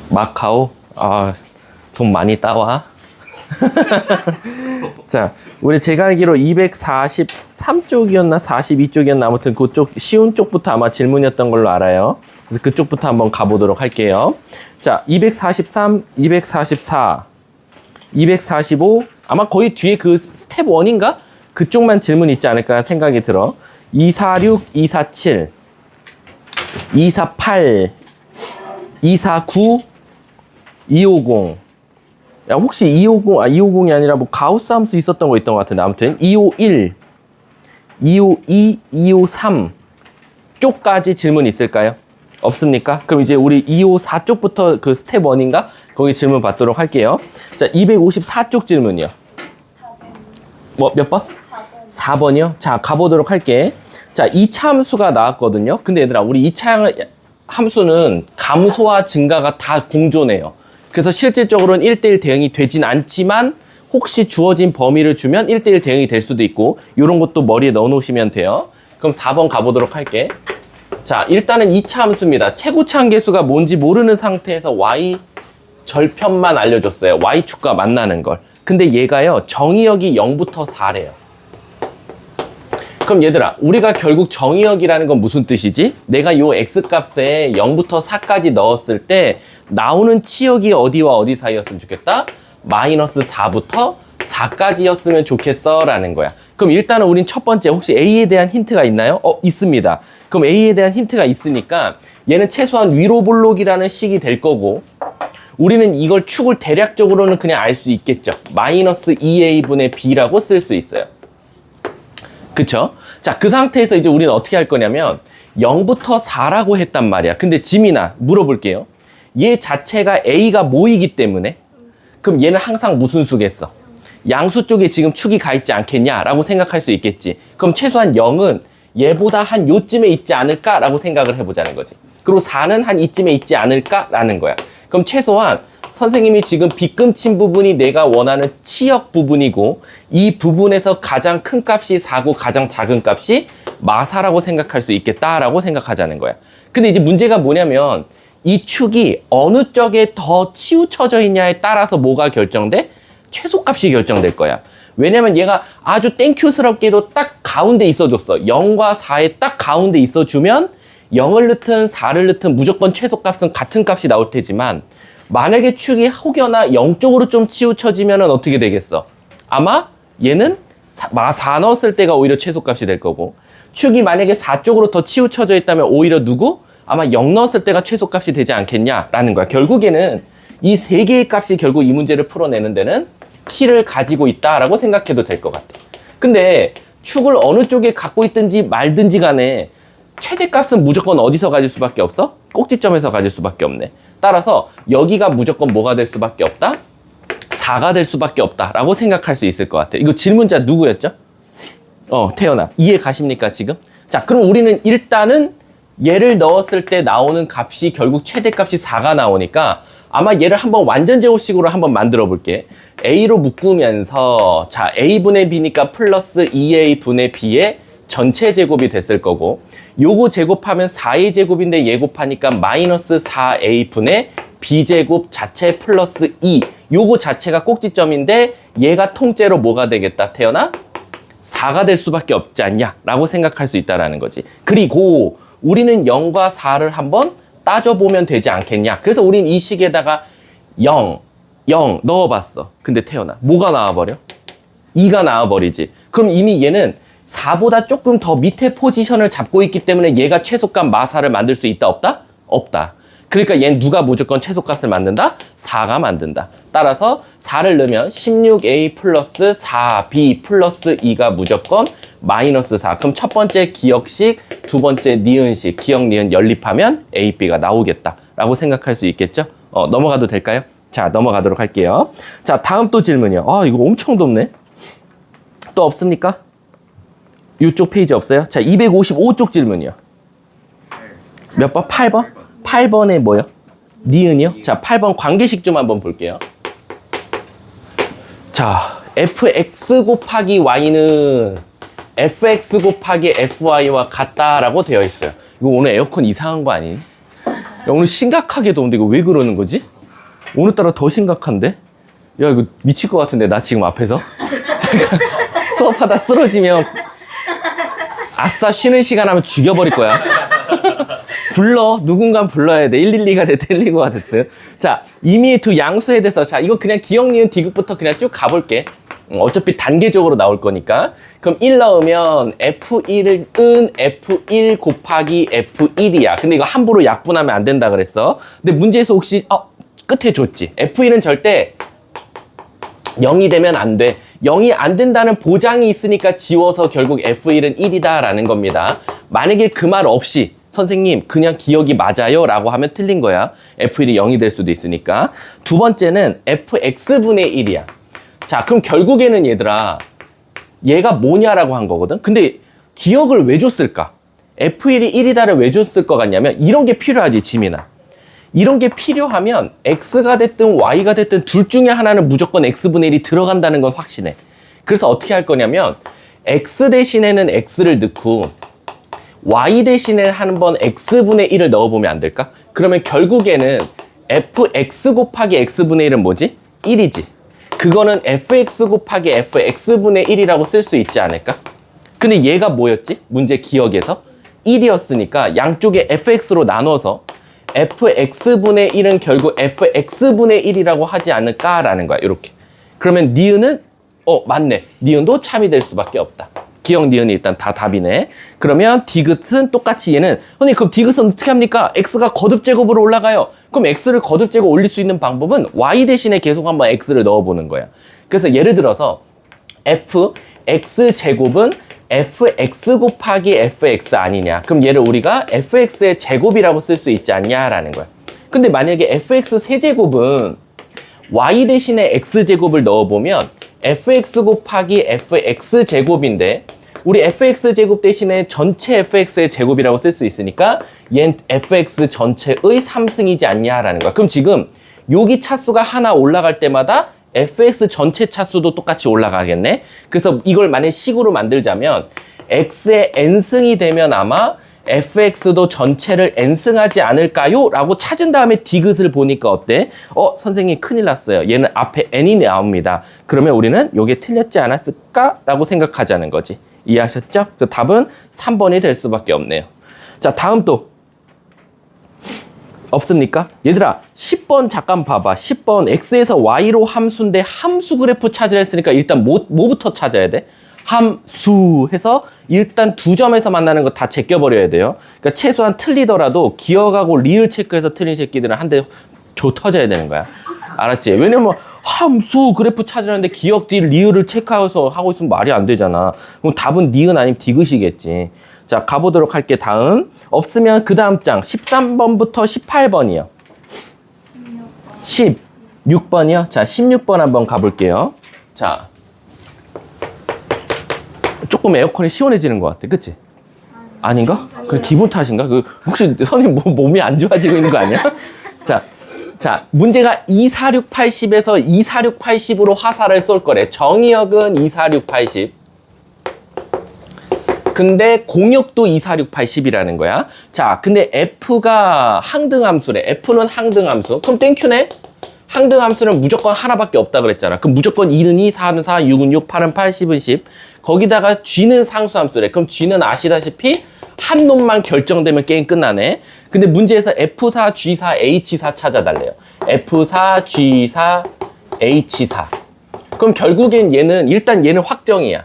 마카오? 아, 돈 많이 따와. 자, 우리 제가 알기로 243쪽이었나 42쪽이었나 아무튼 그쪽 쉬운 쪽부터 아마 질문이었던 걸로 알아요. 그래서 그쪽부터 한번 가보도록 할게요. 자, 243, 244, 245 아마 거의 뒤에 그 스텝 1인가? 그쪽만 질문 있지 않을까 생각이 들어. 246, 247, 248, 249, 250. 야, 혹시 250이 아니라 뭐 가우스 함수 있었던 거 있던 것 같은데 아무튼 251, 252, 253 쪽까지 질문 있을까요? 없습니까? 그럼 이제 우리 254쪽부터 그 스텝 1인가? 거기 질문 받도록 할게요. 자, 254쪽 질문이요. 뭐, 몇 번? 4번이요? 자, 가보도록 할게. 자, 2차 함수가 나왔거든요. 근데 얘들아, 우리 2차 함수는 감소와 증가가 다 공존해요. 그래서 실질적으로는 1대1 대응이 되진 않지만 혹시 주어진 범위를 주면 1대1 대응이 될 수도 있고 이런 것도 머리에 넣어 놓으시면 돼요. 그럼 4번 가보도록 할게. 자, 일단은 2차 함수입니다. 최고차항계수가 뭔지 모르는 상태에서 y 절편만 알려줬어요. y축과 만나는 걸. 근데 얘가요, 정의역이 0부터 4래요. 그럼 얘들아, 우리가 결국 정의역이라는 건 무슨 뜻이지? 내가 요 x값에 0부터 4까지 넣었을 때 나오는 치역이 어디와 어디 사이였으면 좋겠다? 마이너스 4부터 4까지였으면 좋겠어 라는 거야. 그럼 일단은 우린 첫 번째 혹시 A에 대한 힌트가 있나요? 있습니다. 그럼 A에 대한 힌트가 있으니까 얘는 최소한 위로 볼록이라는 식이 될 거고 우리는 이걸 축을 대략적으로는 그냥 알 수 있겠죠. 마이너스 2A분의 B라고 쓸 수 있어요. 그쵸? 자, 그 상태에서 이제 우리는 어떻게 할 거냐면 0부터 4라고 했단 말이야. 근데 지민아, 물어볼게요. 얘 자체가 A가 모이기 때문에 그럼 얘는 항상 무슨 수겠어? 양수 쪽에 지금 축이 가 있지 않겠냐라고 생각할 수 있겠지. 그럼 최소한 0은 얘보다 한 요쯤에 있지 않을까라고 생각을 해보자는 거지. 그리고 4는 한 이쯤에 있지 않을까라는 거야. 그럼 최소한 선생님이 지금 빗금친 부분이 내가 원하는 치역 부분이고 이 부분에서 가장 큰 값이 4고 가장 작은 값이 마사라고 생각할 수 있겠다라고 생각하자는 거야. 근데 이제 문제가 뭐냐면 이 축이 어느 쪽에 더 치우쳐져 있냐에 따라서 뭐가 결정돼? 최소값이 결정될 거야. 왜냐면 얘가 아주 땡큐스럽게도 딱 가운데 있어줬어. 0과 4의 딱 가운데 있어주면 0을 넣든 4를 넣든 무조건 최소값은 같은 값이 나올 테지만 만약에 축이 혹여나 0쪽으로 좀 치우쳐지면 어떻게 되겠어? 아마 얘는 4 넣었을 때가 오히려 최소값이 될 거고 축이 만약에 4쪽으로 더 치우쳐져 있다면 오히려 누구? 아마 0 넣었을 때가 최소값이 되지 않겠냐라는 거야. 결국에는 이 세 개의 값이 결국 이 문제를 풀어내는 데는 키를 가지고 있다라고 생각해도 될 것 같아. 근데 축을 어느 쪽에 갖고 있든지 말든지 간에 최대값은 무조건 어디서 가질 수밖에 없어? 꼭지점에서 가질 수밖에 없네. 따라서 여기가 무조건 뭐가 될 수밖에 없다? 4가 될 수밖에 없다라고 생각할 수 있을 것 같아. 이거 질문자 누구였죠? 태연아. 이해 가십니까 지금? 자, 그럼 우리는 일단은 얘를 넣었을 때 나오는 값이 결국 최대값이 4가 나오니까 아마 얘를 한번 완전 제곱식으로 한번 만들어 볼게. A로 묶으면서 자, A분의 B니까 플러스 2A분의 B의 전체 제곱이 됐을 거고 요거 제곱하면 4A 제곱인데 얘 곱하니까 마이너스 4A분의 B제곱 자체 플러스 2 요거 자체가 꼭지점인데 얘가 통째로 뭐가 되겠다 태연아? 4가 될 수밖에 없지 않냐 라고 생각할 수 있다는 거지. 그리고 우리는 0과 4를 한번 따져보면 되지 않겠냐. 그래서 우린 이 식에다가 0 넣어봤어. 근데 태연아 뭐가 나와버려? 2가 나와버리지. 그럼 이미 얘는 4보다 조금 더 밑에 포지션을 잡고 있기 때문에 얘가 최소값 마사를 만들 수 있다 없다? 없다. 그러니까 얘는 누가 무조건 최소값을 만든다? 4가 만든다. 따라서 4를 넣으면 16A 플러스 4B 플러스 2가 무조건 마이너스 4. 그럼 첫 번째 기역식, 두 번째 니은식, 기역, 니은 연립하면 A, B가 나오겠다 라고 생각할 수 있겠죠? 넘어가도 될까요? 자, 넘어가도록 할게요. 자, 다음 또 질문이요. 이거 엄청 덥네. 또 없습니까? 이쪽 페이지 없어요? 자, 255쪽 질문이요. 몇 번? 8번? 8번에 뭐요? 니은이요? 자, 8번 관계식 좀 한번 볼게요. 자, fx 곱하기 y는 fx 곱하기 fy와 같다라고 되어 있어요. 이거 오늘 에어컨 이상한 거 아니니? 오늘 심각하게 더운데 이거 왜 그러는 거지? 오늘따라 더 심각한데? 야, 이거 미칠 것 같은데, 나 지금 앞에서? 수업하다 쓰러지면 아싸 쉬는 시간 하면 죽여버릴 거야. 불러. 누군가 불러야 돼. 112가 됐든 119가 됐든. 자, 이미 두 양수에 대해서, 자, 이거 그냥 기억, 니은, 디귿부터 그냥 쭉 가볼게. 어차피 단계적으로 나올 거니까. 그럼 1 넣으면 F1은 F1 곱하기 F1이야. 근데 이거 함부로 약분하면 안 된다 그랬어. 근데 문제에서 혹시, 끝에 줬지. F1은 절대 0이 되면 안 돼. 0이 안 된다는 보장이 있으니까 지워서 결국 F1은 1이다 라는 겁니다. 만약에 그 말 없이 선생님 그냥 기억이 맞아요 라고 하면 틀린 거야. F1이 0이 될 수도 있으니까. 두 번째는 Fx분의 1이야. 자, 그럼 결국에는 얘들아 얘가 뭐냐라고 한 거거든. 근데 기억을 왜 줬을까? F1이 1이다를 왜 줬을 것 같냐면 이런 게 필요하지, 지민아. 이런 게 필요하면 X가 됐든 Y가 됐든 둘 중에 하나는 무조건 X분의 1이 들어간다는 건 확신해. 그래서 어떻게 할 거냐면 X 대신에는 X를 넣고 Y 대신에 한 번 X분의 1을 넣어보면 안 될까? 그러면 결국에는 Fx 곱하기 X분의 1은 뭐지? 1이지. 그거는 Fx 곱하기 Fx분의 1이라고 쓸 수 있지 않을까? 근데 얘가 뭐였지? 문제 기억에서 1이었으니까 양쪽에 fx로 나눠서 fx분의 1은 결국 fx분의 1이라고 하지 않을까라는 거야. 이렇게. 그러면 니은은 맞네. 니은도 참이 될 수밖에 없다. 기억 니은이 일단 다 답이네. 그러면 디귿은 똑같이 얘는 선생님 그럼 디귿은 어떻게 합니까? x가 거듭제곱으로 올라가요. 그럼 x를 거듭제곱 올릴 수 있는 방법은 y 대신에 계속 한번 x를 넣어보는 거야. 그래서 예를 들어서 fx제곱은 fx 곱하기 fx 아니냐. 그럼 얘를 우리가 fx의 제곱이라고 쓸 수 있지 않냐라는 거야. 근데 만약에 fx 세제곱은 y 대신에 x제곱을 넣어보면 fx 곱하기 fx제곱인데 우리 fx제곱 대신에 전체 fx의 제곱이라고 쓸 수 있으니까 얘는 fx 전체의 3승이지 않냐라는 거야. 그럼 지금 여기 차수가 하나 올라갈 때마다 fx 전체 차수도 똑같이 올라가겠네. 그래서 이걸 만약 식으로 만들자면 x의 n승이 되면 아마 fx도 전체를 n승하지 않을까요? 라고 찾은 다음에 디귿을 보니까 어때? 선생님 큰일 났어요. 얘는 앞에 n이 나옵니다. 그러면 우리는 이게 틀렸지 않았을까? 라고 생각하자는 거지. 이해하셨죠? 그 답은 3번이 될 수밖에 없네요. 자, 다음 또 없습니까? 얘들아 10번 잠깐 봐봐. 10번 x에서 y로 함수인데 함수 그래프 찾으라 했으니까 일단 뭐부터 찾아야 돼? 함수 해서 일단 두 점에서 만나는 거 다 제껴버려야 돼요. 그러니까 최소한 틀리더라도 기억하고 리을 체크해서 틀린 새끼들은 한 대 줘 터져야 되는 거야. 알았지? 왜냐면 함수 그래프 찾으라는데 기억 뒤 리을을 체크해서 하고 있으면 말이 안 되잖아. 그럼 답은 니은 아니면 디귿이겠지. 자, 가보도록 할게. 다음 없으면 그 다음 장 13번부터 18번이요 16번이요? 자, 16번 한번 가볼게요. 자, 조금 에어컨이 시원해지는 것 같아. 그치? 아닌가? 그 기분 탓인가? 혹시 선생님 몸이 안 좋아지고 있는 거 아니야? 자, 문제가 24680에서 24680으로 화살을 쏠 거래. 정의역은 24680. 근데 공역도 24680이라는 거야. 자, 근데 F가 항등함수래. F는 항등함수. 그럼 땡큐네? 항등함수는 무조건 하나밖에 없다 그랬잖아. 그럼 무조건 2는 2, 4는 4, 6은 6, 8은 8, 10은 10. 거기다가 G는 상수함수래. 그럼 G는 아시다시피 한 놈만 결정되면 게임 끝나네. 근데 문제에서 F4, G4, H4 찾아달래요. F4, G4, H4. 그럼 결국엔 일단 얘는 확정이야.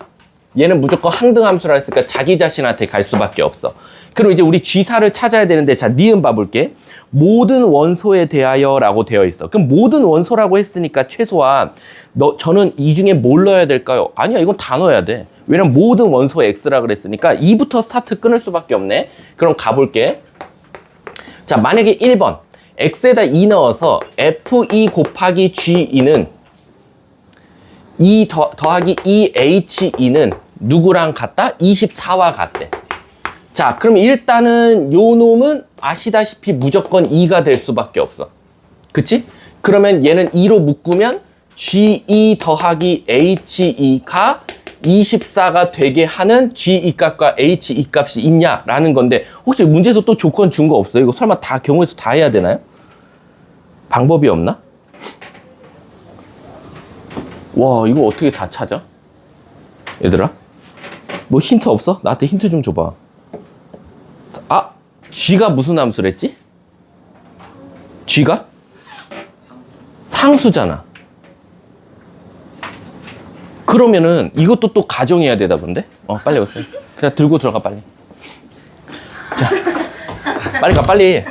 얘는 무조건 항등함수라 했으니까 자기 자신한테 갈 수밖에 없어. 그럼 이제 우리 G4를 찾아야 되는데, 자, 니은 봐볼게. 모든 원소에 대하여 라고 되어 있어. 그럼 모든 원소라고 했으니까 최소한 저는 이 중에 뭘 넣어야 될까요? 아니야, 이건 다 넣어야 돼. 왜냐면 모든 원소에 X라 그랬으니까 2부터 스타트 끊을 수밖에 없네. 그럼 가볼게. 자, 만약에 1번 X에다 2 넣어서 F2 곱하기 G2는 2 더하기 2H2는 누구랑 같다? 24와 같대. 자, 그럼 일단은 요 놈은 아시다시피 무조건 2가 될 수밖에 없어. 그치? 그러면 얘는 2로 묶으면 G2 더하기 H2가 24가 되게 하는 G2 값과 H2 값이 있냐라는 건데 혹시 문제에서 또 조건 준 거 없어요? 이거 설마 다 경우에서 다 해야 되나요? 방법이 없나? 와, 이거 어떻게 다 찾아? 얘들아? 뭐 힌트 없어? 나한테 힌트 좀 줘봐. 아! G가 무슨 함수랬지? G가? 상수잖아. 그러면은 이것도 또 가정해야 되다 본데? 빨리 오세요. 그냥 들고 들어가 빨리. 자, 빨리 가 빨리.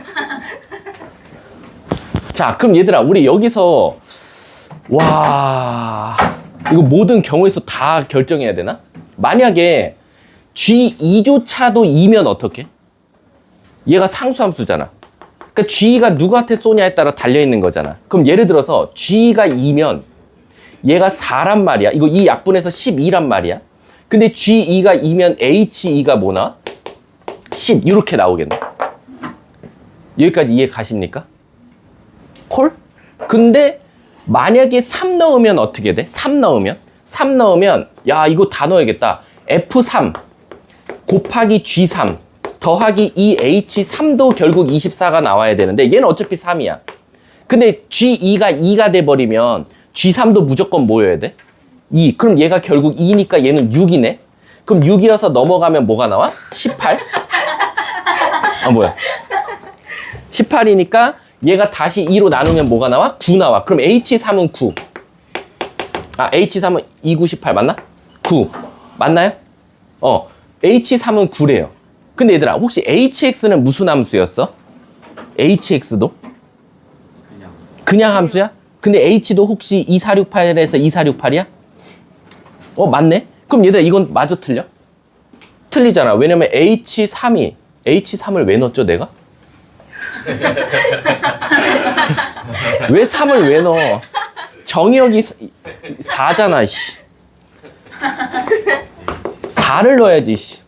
자, 그럼 얘들아 우리 여기서 와 이거 모든 경우에서 다 결정해야 되나? 만약에 G2조차도 2면 어떡해? 얘가 상수함수잖아. 그러니까 G가 누구한테 쏘냐에 따라 달려있는 거잖아. 그럼 예를 들어서 G가 2면 얘가 4란 말이야. 이거 이 약분해서 12란 말이야. 근데 G2가 2면 H2가 뭐나? 10 이렇게 나오겠네. 여기까지 이해 가십니까? 콜? 근데 만약에 3 넣으면 어떻게 돼? 3 넣으면 야 이거 다 넣어야겠다. F3 곱하기 G3 더하기 이 H3도 결국 24가 나와야 되는데 얘는 어차피 3이야. 근데 G2가 2가 돼버리면 G3도 무조건 뭐여야 돼? 2. 그럼 얘가 결국 2니까 얘는 6이네. 그럼 6이어서 넘어가면 뭐가 나와? 18? 뭐야? 18이니까 얘가 다시 2로 나누면 뭐가 나와? 9 나와. 그럼 H3은 9. H3은 2, 9, 18 맞나? 9. 맞나요? H3은 9래요. 근데 얘들아, 혹시 HX는 무슨 함수였어? HX도? 그냥 함수야? 근데 H도 혹시 2468에서 2468이야? 맞네? 그럼 얘들아, 이건 마저 틀려? 틀리잖아. 왜냐면 H3을 왜 넣었죠, 내가? 왜 3을 왜 넣어? 정의역이 4잖아, 씨. 4를 넣어야지, 씨.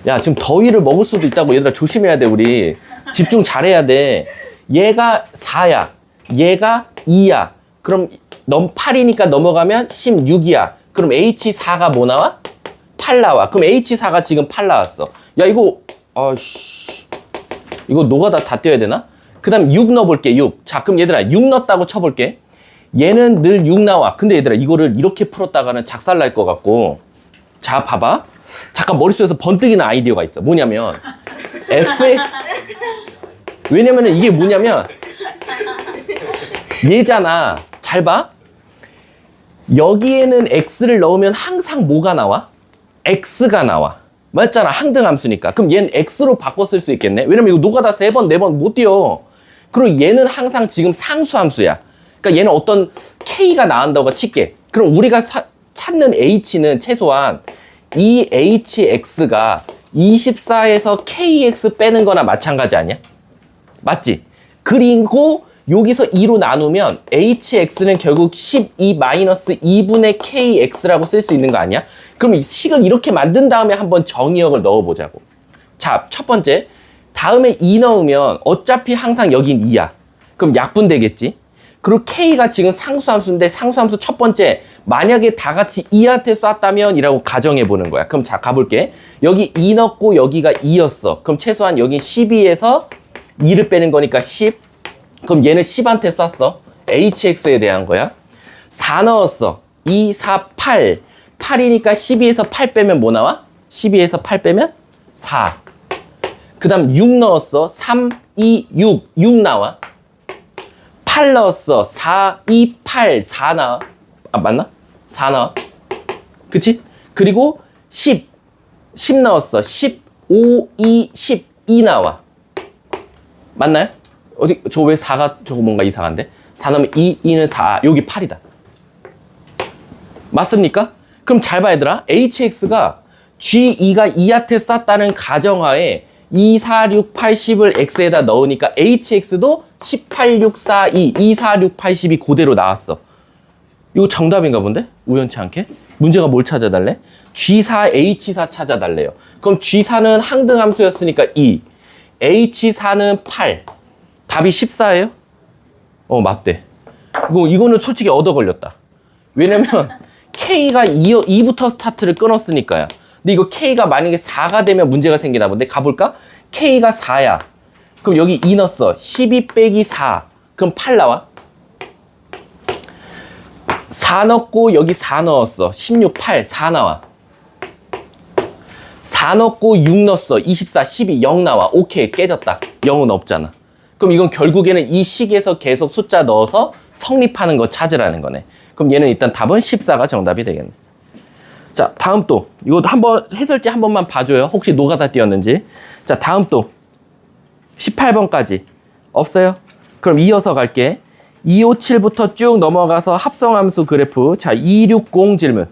야, 지금 더위를 먹을 수도 있다고. 얘들아, 조심해야 돼, 우리. 집중 잘해야 돼. 얘가 4야. 얘가 2야. 그럼 넌 8이니까 넘어가면 16이야. 그럼 H4가 뭐 나와? 8 나와. 그럼 H4가 지금 8 나왔어. 야, 이거 이거 노가다 다 떼야 되나? 그 다음 6 넣어볼게, 6. 자, 그럼 얘들아, 6 넣었다고 쳐볼게. 얘는 늘 6 나와. 근데 얘들아, 이거를 이렇게 풀었다가는 작살날 것 같고. 자, 봐봐. 잠깐 머릿속에서 번뜩이는 아이디어가 있어. 뭐냐면, 왜냐면은 이게 뭐냐면, 얘잖아. 잘 봐. 여기에는 X를 넣으면 항상 뭐가 나와? X가 나와. 맞잖아. 항등함수니까. 그럼 얘는 X로 바꿔 쓸 수 있겠네. 왜냐면 이거 노가다 3번, 4번 못 띄워. 그리고 얘는 항상 지금 상수함수야. 그러니까 얘는 어떤 K가 나온다고 칠게. 그럼 우리가 찾는 H는 최소한 이 HX가 24에서 KX 빼는 거나 마찬가지 아니야? 맞지? 그리고 여기서 2로 나누면 HX는 결국 12-2분의 KX라고 쓸 수 있는 거 아니야? 그럼 이 식을 이렇게 만든 다음에 한번 정의역을 넣어보자고. 자, 첫 번째. 다음에 2 넣으면 어차피 항상 여긴 2야. 그럼 약분되겠지? 그리고 K가 지금 상수함수인데 상수함수 첫 번째. 만약에 다 같이 2한테 쐈다면 이라고 가정해보는 거야. 그럼 자, 가볼게. 여기 2 넣고 여기가 2였어. 그럼 최소한 여기 12에서 2를 빼는 거니까 10. 그럼 얘는 10한테 쐈어. HX에 대한 거야. 4 넣었어. 2, 4, 8. 8이니까 12에서 8 빼면 뭐 나와? 12에서 8 빼면 4. 그 다음 6 넣었어. 3, 2, 6. 6 나와. 8 넣었어. 4, 2, 8. 4 나와. 맞나? 4 나와. 그치? 그리고 10. 10 넣었어. 10, 5, 2, 10. 2 나와. 맞나요? 어디, 저 왜 4가, 저거 뭔가 이상한데? 4 넣으면 2, 2는 4. 여기 8이다. 맞습니까? 그럼 잘 봐, 얘들아. HX가 G2가 2한테 쌌다는 가정하에 2, 4, 6, 8, 10을 X에다 넣으니까 HX도 18, 6, 4, 2, 2, 4, 6, 8, 10이 그대로 나왔어. 이거 정답인가 본데? 우연치 않게? 문제가 뭘 찾아달래? G4, H4 찾아달래요. 그럼 G4는 항등함수였으니까 2, H4는 8. 답이 14예요? 맞대. 이거는 솔직히 얻어 걸렸다. 왜냐면 K가 2부터 스타트를 끊었으니까요. 근데 이거 K가 만약에 4가 되면 문제가 생기나 본데 가볼까? K가 4야. 그럼 여기 2 넣었어. 12 빼기 4. 그럼 8 나와. 4 넣고 여기 4 넣었어. 16, 8, 4 나와. 4 넣고 6 넣었어. 24, 12, 0 나와. 오케이, 깨졌다. 0은 없잖아. 그럼 이건 결국에는 이 식에서 계속 숫자 넣어서 성립하는 거 찾으라는 거네. 그럼 얘는 일단 답은 14가 정답이 되겠네. 자, 다음 또 이거 한번 해설지 한 번만 봐줘요. 혹시 노가다 띄었는지. 자, 다음 또 18번까지 없어요? 그럼 이어서 갈게. 257부터 쭉 넘어가서 합성함수 그래프. 자, 260 질문.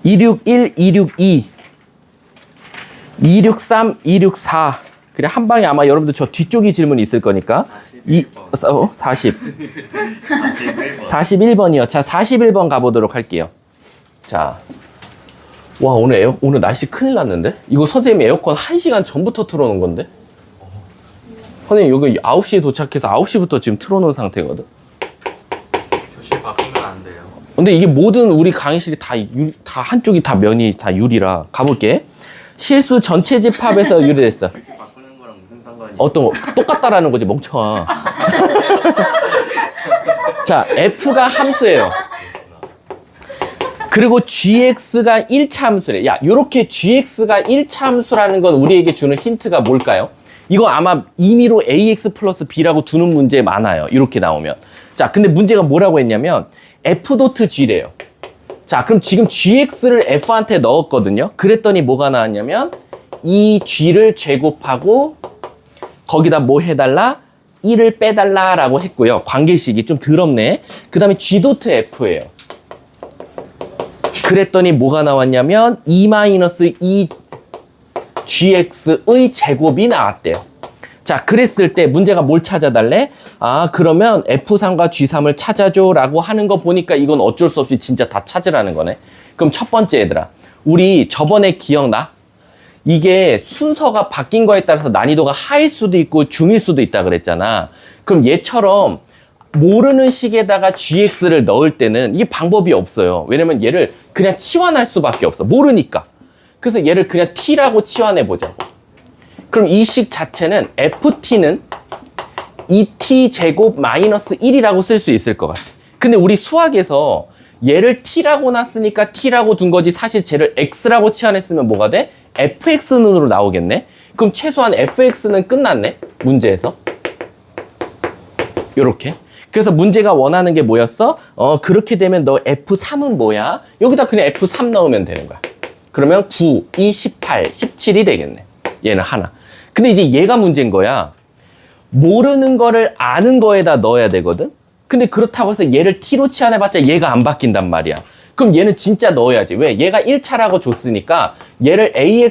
261, 262, 263, 264. 그냥 한 방에 아마 여러분들 저 뒤쪽이 질문이 있을 거니까. 40. 41번이요. 자, 41번 가보도록 할게요. 자, 와, 오늘 날씨 큰일 났는데? 이거 선생님 에어컨 1시간 전부터 틀어놓은 건데? 선생님, 여기 9시에 도착해서 9시부터 지금 틀어놓은 상태거든? 교실 바꾸면 안 돼요. 근데 이게 모든 우리 강의실이 다 한쪽이 다 면이 다 유리라. 가볼게. 실수 전체 집합에서 유리됐어. 교실 바꾸는 거랑 무슨 상관이? 어떤 거? 똑같다라는 거지, 멍청아. 자, F가 함수예요. 그리고 GX가 1차 함수래. 야, 요렇게 GX가 1차 함수라는 건 우리에게 주는 힌트가 뭘까요? 이거 아마 임의로 AX 플러스 B라고 두는 문제 많아요. 이렇게 나오면. 자, 근데 문제가 뭐라고 했냐면 F.G래요. 자, 그럼 지금 GX를 F한테 넣었거든요. 그랬더니 뭐가 나왔냐면 이 G를 제곱하고 거기다 뭐 해달라? 1을 빼달라라고 했고요. 관계식이 좀 더럽네. 그 다음에 G.F예요. 그랬더니 뭐가 나왔냐면 2-2 GX의 제곱이 나왔대요. 자, 그랬을 때 문제가 뭘 찾아달래? 아, 그러면 F3과 G3을 찾아줘 라고 하는 거 보니까 이건 어쩔 수 없이 진짜 다 찾으라는 거네. 그럼 첫 번째 얘들아, 우리 저번에 기억나? 이게 순서가 바뀐 거에 따라서 난이도가 하일 수도 있고 중일 수도 있다 그랬잖아. 그럼 얘처럼 모르는 식에다가 GX를 넣을 때는 이게 방법이 없어요. 왜냐면 얘를 그냥 치환할 수밖에 없어. 모르니까. 그래서 얘를 그냥 T라고 치환해 보자고. 그럼 이 식 자체는 FT는 2T 제곱 마이너스 1이라고 쓸 수 있을 것 같아. 근데 우리 수학에서 얘를 T라고 놨으니까 T라고 둔 거지 사실 쟤를 X라고 치환했으면 뭐가 돼? FX는으로 나오겠네? 그럼 최소한 FX는 끝났네? 문제에서. 요렇게. 그래서 문제가 원하는 게 뭐였어? 그렇게 되면 너 F3은 뭐야? 여기다 그냥 F3 넣으면 되는 거야. 그러면 9, 2, 18, 17이 되겠네. 얘는 하나. 근데 이제 얘가 문제인 거야. 모르는 거를 아는 거에다 넣어야 되거든? 근데 그렇다고 해서 얘를 T로 치환해봤자 얘가 안 바뀐단 말이야. 그럼 얘는 진짜 넣어야지. 왜? 얘가 1차라고 줬으니까 얘를 A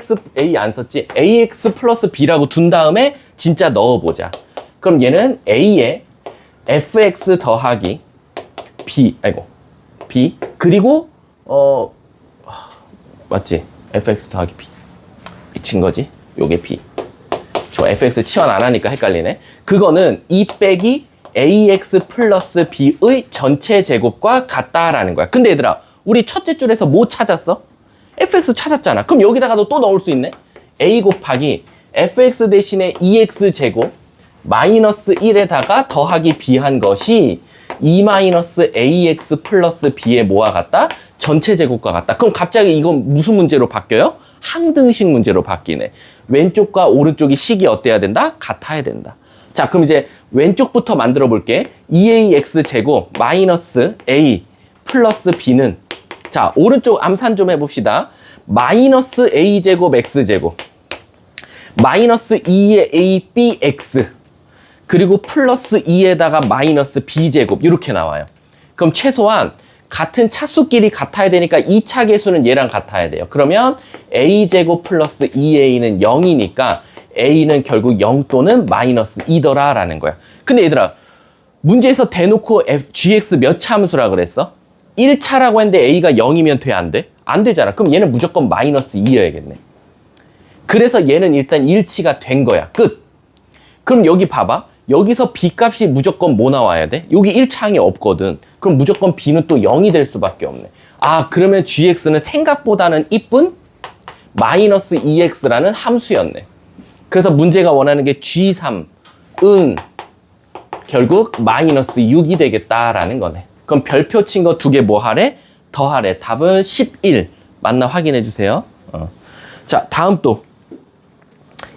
안 썼지? AX 플러스 B라고 둔 다음에 진짜 넣어보자. 그럼 얘는 A에 fx 더하기 b, b 그리고 맞지? fx 더하기 b 미친 거지? 요게 b. 저 fx 치환 안 하니까 헷갈리네. 그거는 2 빼기 ax 플러스 b의 전체 제곱과 같다라는 거야. 근데 얘들아, 우리 첫째 줄에서 뭐 찾았어? fx 찾았잖아. 그럼 여기다가도 또 넣을 수 있네. a 곱하기 fx 대신에 2x 제곱 마이너스 1에다가 더하기 b 한 것이 2-ax 플러스 b의 뭐와 같다? 전체 제곱과 같다. 그럼 갑자기 이건 무슨 문제로 바뀌어요? 항등식 문제로 바뀌네. 왼쪽과 오른쪽이 식이 어때야 된다? 같아야 된다. 자, 그럼 이제 왼쪽부터 만들어 볼게. 2ax 제곱 마이너스 a 플러스 b는, 자, 오른쪽 암산 좀 해봅시다. 마이너스 a 제곱 x 제곱 마이너스 2의 a bx 그리고 플러스 2에다가 마이너스 b제곱 이렇게 나와요. 그럼 최소한 같은 차수끼리 같아야 되니까 2차 계수는 얘랑 같아야 돼요. 그러면 a제곱 플러스 2a는 0이니까 a는 결국 0 또는 마이너스 2더라 라는 거야. 근데 얘들아, 문제에서 대놓고 gx 몇 차 함수라 그랬어? 1차라고 했는데 a가 0이면 돼, 안 돼? 안 되잖아. 그럼 얘는 무조건 마이너스 2여야겠네. 그래서 얘는 일단 일치가 된 거야. 끝. 그럼 여기 봐봐. 여기서 B 값이 무조건 뭐 나와야 돼? 여기 1차항이 없거든. 그럼 무조건 B는 또 0이 될 수밖에 없네. 아, 그러면 gx는 생각보다는 이쁜 마이너스 2x라는 함수였네. 그래서 문제가 원하는 게 g3은 결국 마이너스 6이 되겠다라는 거네. 그럼 별표 친 거 두 개 뭐 하래? 더하래. 답은 11. 맞나 확인해 주세요. 자, 다음 또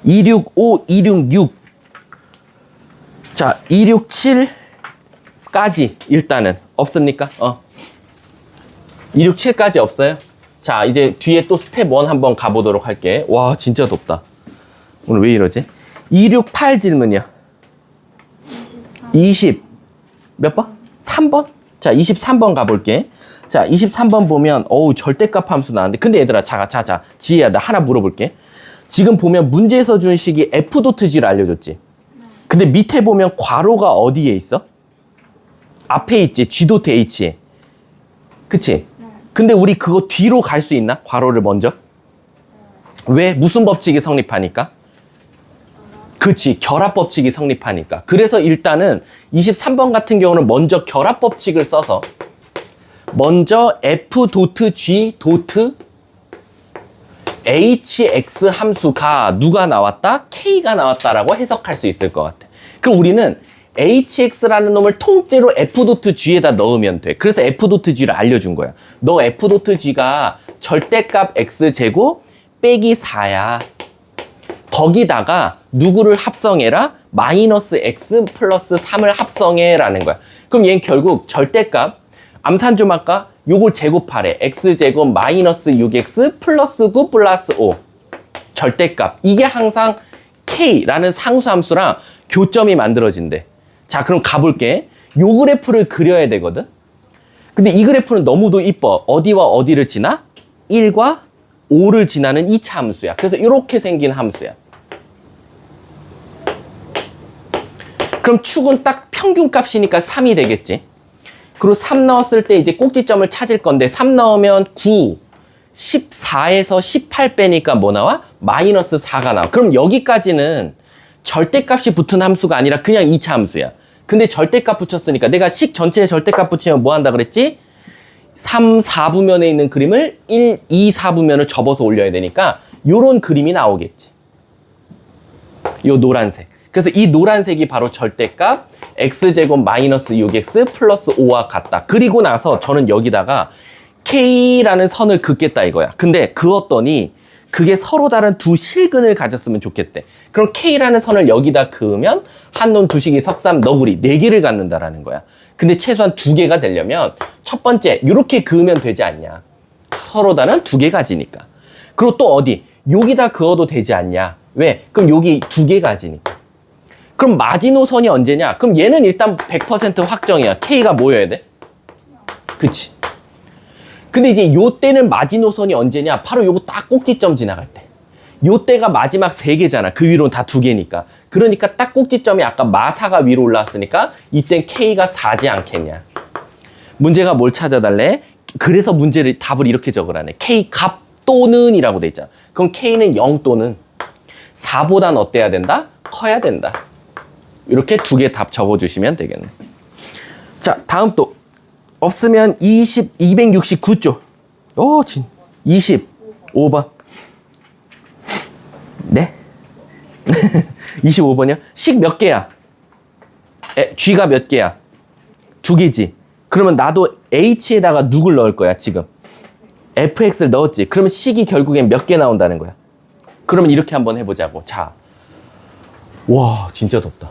265, 266. 자, 267까지 일단은 없습니까? 267까지 없어요? 자, 이제 뒤에 또 스텝 1 한번 가보도록 할게. 와, 진짜 덥다. 오늘 왜 이러지? 268 질문이야. 20. 몇 번? 3번? 자, 23번 가볼게. 자, 23번 보면, 어우, 절대값 함수 나왔는데. 근데 얘들아, 자. 지혜야, 나 하나 물어볼게. 지금 보면 문제에서 준 식이 f.g를 알려줬지. 근데 밑에 보면 괄호가 어디에 있어? 앞에 있지, g.h에. 그치? 근데 우리 그거 뒤로 갈 수 있나? 괄호를 먼저? 왜? 무슨 법칙이 성립하니까? 그치, 결합법칙이 성립하니까. 그래서 일단은 23번 같은 경우는 먼저 결합법칙을 써서 먼저 f.g. hx 함수가 누가 나왔다? k가 나왔다라고 해석할 수 있을 것 같아. 그럼 우리는 hx라는 놈을 통째로 f.g에다 넣으면 돼. 그래서 f.g를 알려준 거야. 너 f.g가 절대값 x제곱 빼기 4야. 거기다가 누구를 합성해라? 마이너스 x 플러스 3을 합성해라는 거야. 그럼 얘는 결국 절대값 암산 좀 할까? 요걸 제곱하래. x제곱 마이너스 6x 플러스 9 플러스 5. 절대값. 이게 항상 k라는 상수함수랑 교점이 만들어진대. 자, 그럼 가볼게. 요 그래프를 그려야 되거든. 근데 이 그래프는 너무도 이뻐. 어디와 어디를 지나? 1과 5를 지나는 2차 함수야. 그래서 이렇게 생긴 함수야. 그럼 축은 딱 평균값이니까 3이 되겠지. 그리고 3 넣었을 때 이제 꼭지점을 찾을 건데 3 넣으면 9, 14에서 18 빼니까 뭐 나와? 마이너스 4가 나와. 그럼 여기까지는 절대값이 붙은 함수가 아니라 그냥 2차 함수야. 근데 절대값 붙였으니까 내가 식 전체에 절대값 붙이면 뭐 한다 그랬지? 3, 4부면에 있는 그림을 1, 2, 4부면을 접어서 올려야 되니까 요런 그림이 나오겠지. 요 노란색. 그래서 이 노란색이 바로 절대값 x제곱 마이너스 6x 플러스 5와 같다. 그리고 나서 저는 여기다가 k라는 선을 긋겠다 이거야. 근데 그었더니 그게 서로 다른 두 실근을 가졌으면 좋겠대. 그럼 k라는 선을 여기다 그으면 한놈 두식이 석삼 너구리 4개를 갖는다라는 거야. 근데 최소한 2개가 되려면 첫 번째 이렇게 그으면 되지 않냐. 서로 다른 2개 가지니까. 그리고 또 어디? 여기다 그어도 되지 않냐. 왜? 그럼 여기 2개 가지니까. 그럼 마지노선이 언제냐? 그럼 얘는 일단 100% 확정이야. K가 뭐여야 돼? 그치? 근데 이제 요 때는 마지노선이 언제냐? 바로 요거 딱 꼭지점 지나갈 때. 요 때가 마지막 3개잖아. 그 위로는 다 2개니까. 그러니까 딱 꼭지점이 아까 마사가 위로 올라왔으니까 이땐 K가 4지 않겠냐. 문제가 뭘 찾아달래? 그래서 문제를 답을 이렇게 적으라네. K 값 또는 이라고 돼 있잖아. 그럼 K는 0 또는 4보단 어때야 된다? 커야 된다. 이렇게 2개 답 적어주시면 되겠네. 자, 다음 또 없으면 269쪽. 25번. 네? 25번이요? 식 몇 개야? G가 몇 개야? 2개지. 그러면 나도 H에다가 누굴 넣을 거야, 지금? fx를 넣었지. 그러면 식이 결국엔 몇 개 나온다는 거야. 그러면 이렇게 한번 해보자고. 자, 와, 진짜 덥다.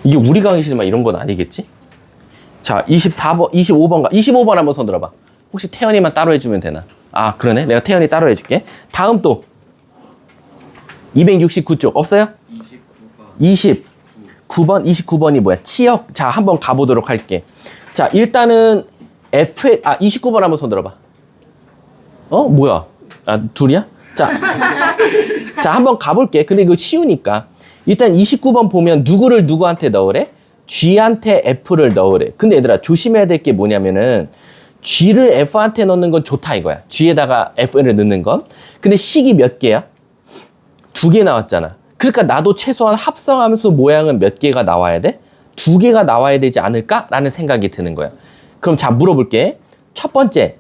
이게 우리 강의실만 이런 건 아니겠지? 자, 25번 한번 손 들어봐. 혹시 태연이만 따로 해주면 되나? 아, 그러네. 내가 태연이 따로 해줄게. 다음 또 269쪽 없어요? 29번, 29번이 뭐야? 치역. 자, 한번 가보도록 할게. 자, 일단은 29번 한번 손 들어봐. 뭐야? 아, 둘이야? 자, 한번 가볼게. 근데 이거 쉬우니까. 일단 29번 보면 누구를 누구한테 넣으래? G한테 F를 넣으래. 근데 얘들아, 조심해야 될 게 뭐냐면은 G를 F한테 넣는 건 좋다 이거야. G에다가 F를 넣는 건. 근데 식이 몇 개야? 2개 나왔잖아. 그러니까 나도 최소한 합성함수 모양은 몇 개가 나와야 돼? 2개가 나와야 되지 않을까라는 생각이 드는 거야. 그럼 자, 물어볼게. 첫 번째,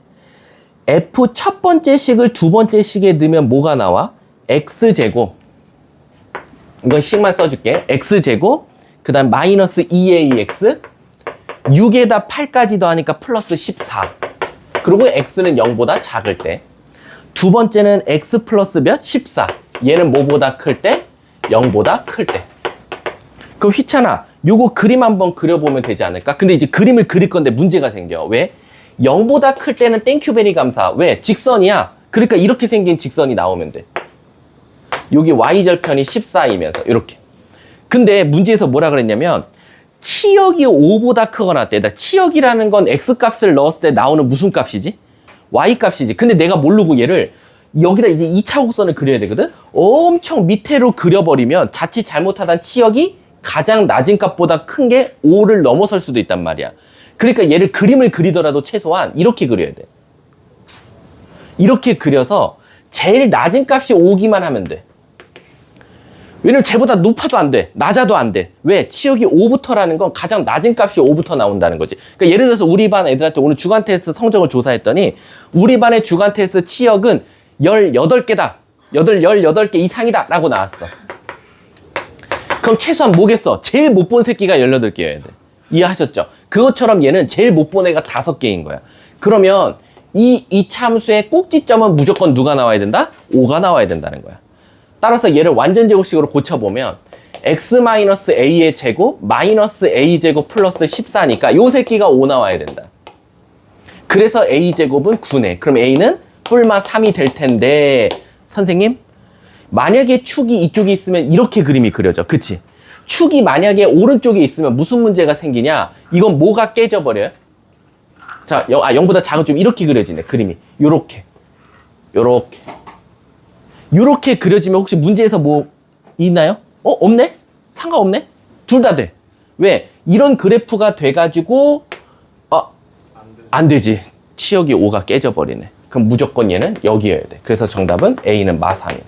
F 첫 번째 식을 두 번째 식에 넣으면 뭐가 나와? X제곱. 이건 식만 써줄게. X제곱, 그 다음 마이너스 2AX, 6에다 8까지 더하니까 플러스 14. 그리고 X는 0보다 작을 때. 두 번째는 X 플러스 몇? 14. 얘는 뭐보다 클 때? 0보다 클 때. 그럼 휘찬아, 요거 그림 한번 그려보면 되지 않을까? 근데 이제 그림을 그릴 건데 문제가 생겨. 왜? 0보다 클 때는 땡큐베리 감사. 왜? 직선이야. 그러니까 이렇게 생긴 직선이 나오면 돼. 여기 y절편이 14이면서 이렇게. 근데 문제에서 뭐라 그랬냐면 치역이 5보다 크거나 때, 치역이라는 건 x값을 넣었을 때 나오는 무슨 값이지? y값이지. 근데 내가 모르고 얘를 여기다 이제 2차 곡선을 그려야 되거든? 엄청 밑으로 그려버리면 자칫 잘못하다 치역이 가장 낮은 값보다 큰 게 5를 넘어설 수도 있단 말이야. 그러니까 얘를 그림을 그리더라도 최소한 이렇게 그려야 돼. 이렇게 그려서 제일 낮은 값이 5기만 하면 돼. 왜냐면 쟤보다 높아도 안 돼. 낮아도 안 돼. 왜? 치역이 5부터라는 건 가장 낮은 값이 5부터 나온다는 거지. 그러니까 예를 들어서 우리 반 애들한테 오늘 주간 테스트 성적을 조사했더니 우리 반의 주간 테스트 치역은 18개다. 18개 이상이다. 라고 나왔어. 그럼 최소한 뭐겠어? 제일 못 본 새끼가 18개여야 돼. 이해하셨죠? 그것처럼 얘는 제일 못 본 애가 5개인 거야. 그러면 이 참수의 꼭지점은 무조건 누가 나와야 된다? 5가 나와야 된다는 거야. 따라서 얘를 완전 제곱식으로 고쳐보면 x-a의 제곱 마이너스 a제곱 플러스 14니까 요 새끼가 5 나와야 된다. 그래서 a제곱은 9네. 그럼 a는 뿔마 3이 될 텐데 선생님, 만약에 축이 이쪽에 있으면 이렇게 그림이 그려져. 그치? 축이 만약에 오른쪽에 있으면 무슨 문제가 생기냐? 이건 뭐가 깨져버려요? 자, 0보다 작은 좀 이렇게 그려지네. 그림이 요렇게 그려지면 혹시 문제에서 뭐 있나요? 없네? 상관없네? 둘 다 돼. 왜? 이런 그래프가 돼가지고 안 되지. 치역이 5가 깨져버리네. 그럼 무조건 얘는 여기여야 돼. 그래서 정답은 A는 마상이야.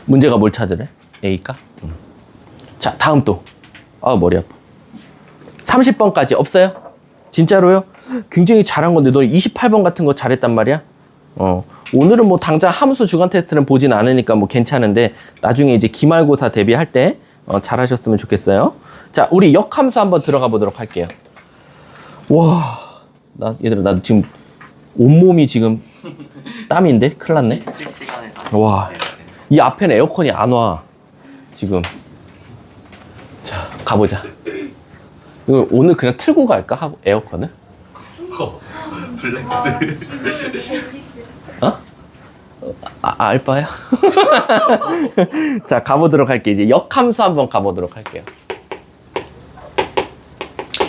문제가 뭘 찾으래? A가? 자, 다음 또. 머리 아파. 30번까지 없어요? 진짜로요? 굉장히 잘한 건데 너 28번 같은 거 잘했단 말이야? 오늘은 뭐 당장 함수 주간 테스트는 보진 않으니까 뭐 괜찮은데 나중에 이제 기말고사 대비할 때 잘하셨으면 좋겠어요. 자, 우리 역함수 한번 들어가 보도록 할게요. 와, 얘들아, 나 지금 온몸이 지금 땀인데? 큰일 났네. 와, 이 앞에는 에어컨이 안 와. 지금. 자, 가보자. 이거 오늘 그냥 틀고 갈까? 하고 에어컨을? 블랙스. 알바야? 자, 가보도록 할게요. 이제 역함수 한번 가보도록 할게요.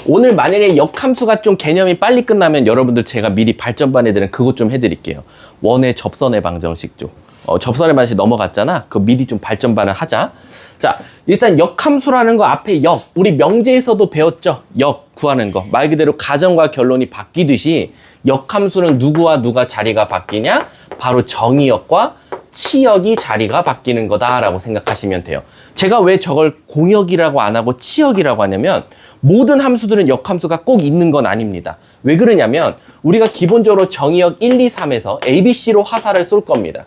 오늘 만약에 역함수가 좀 개념이 빨리 끝나면 여러분들 제가 미리 발전반 애들은 그것 좀 해드릴게요. 원의 접선의 방정식 좀. 접선의 방정식 넘어갔잖아. 그거 미리 좀 발전반을 하자. 자, 일단 역함수라는 거 앞에 우리 명제에서도 배웠죠? 역 구하는 거. 말 그대로 가정과 결론이 바뀌듯이 역함수는 누구와 누가 자리가 바뀌냐? 바로 정의역과 치역이 자리가 바뀌는 거다라고 생각하시면 돼요. 제가 왜 저걸 공역이라고 안 하고 치역이라고 하냐면 모든 함수들은 역함수가 꼭 있는 건 아닙니다. 왜 그러냐면 우리가 기본적으로 정의역 1, 2, 3에서 ABC로 화살을 쏠 겁니다.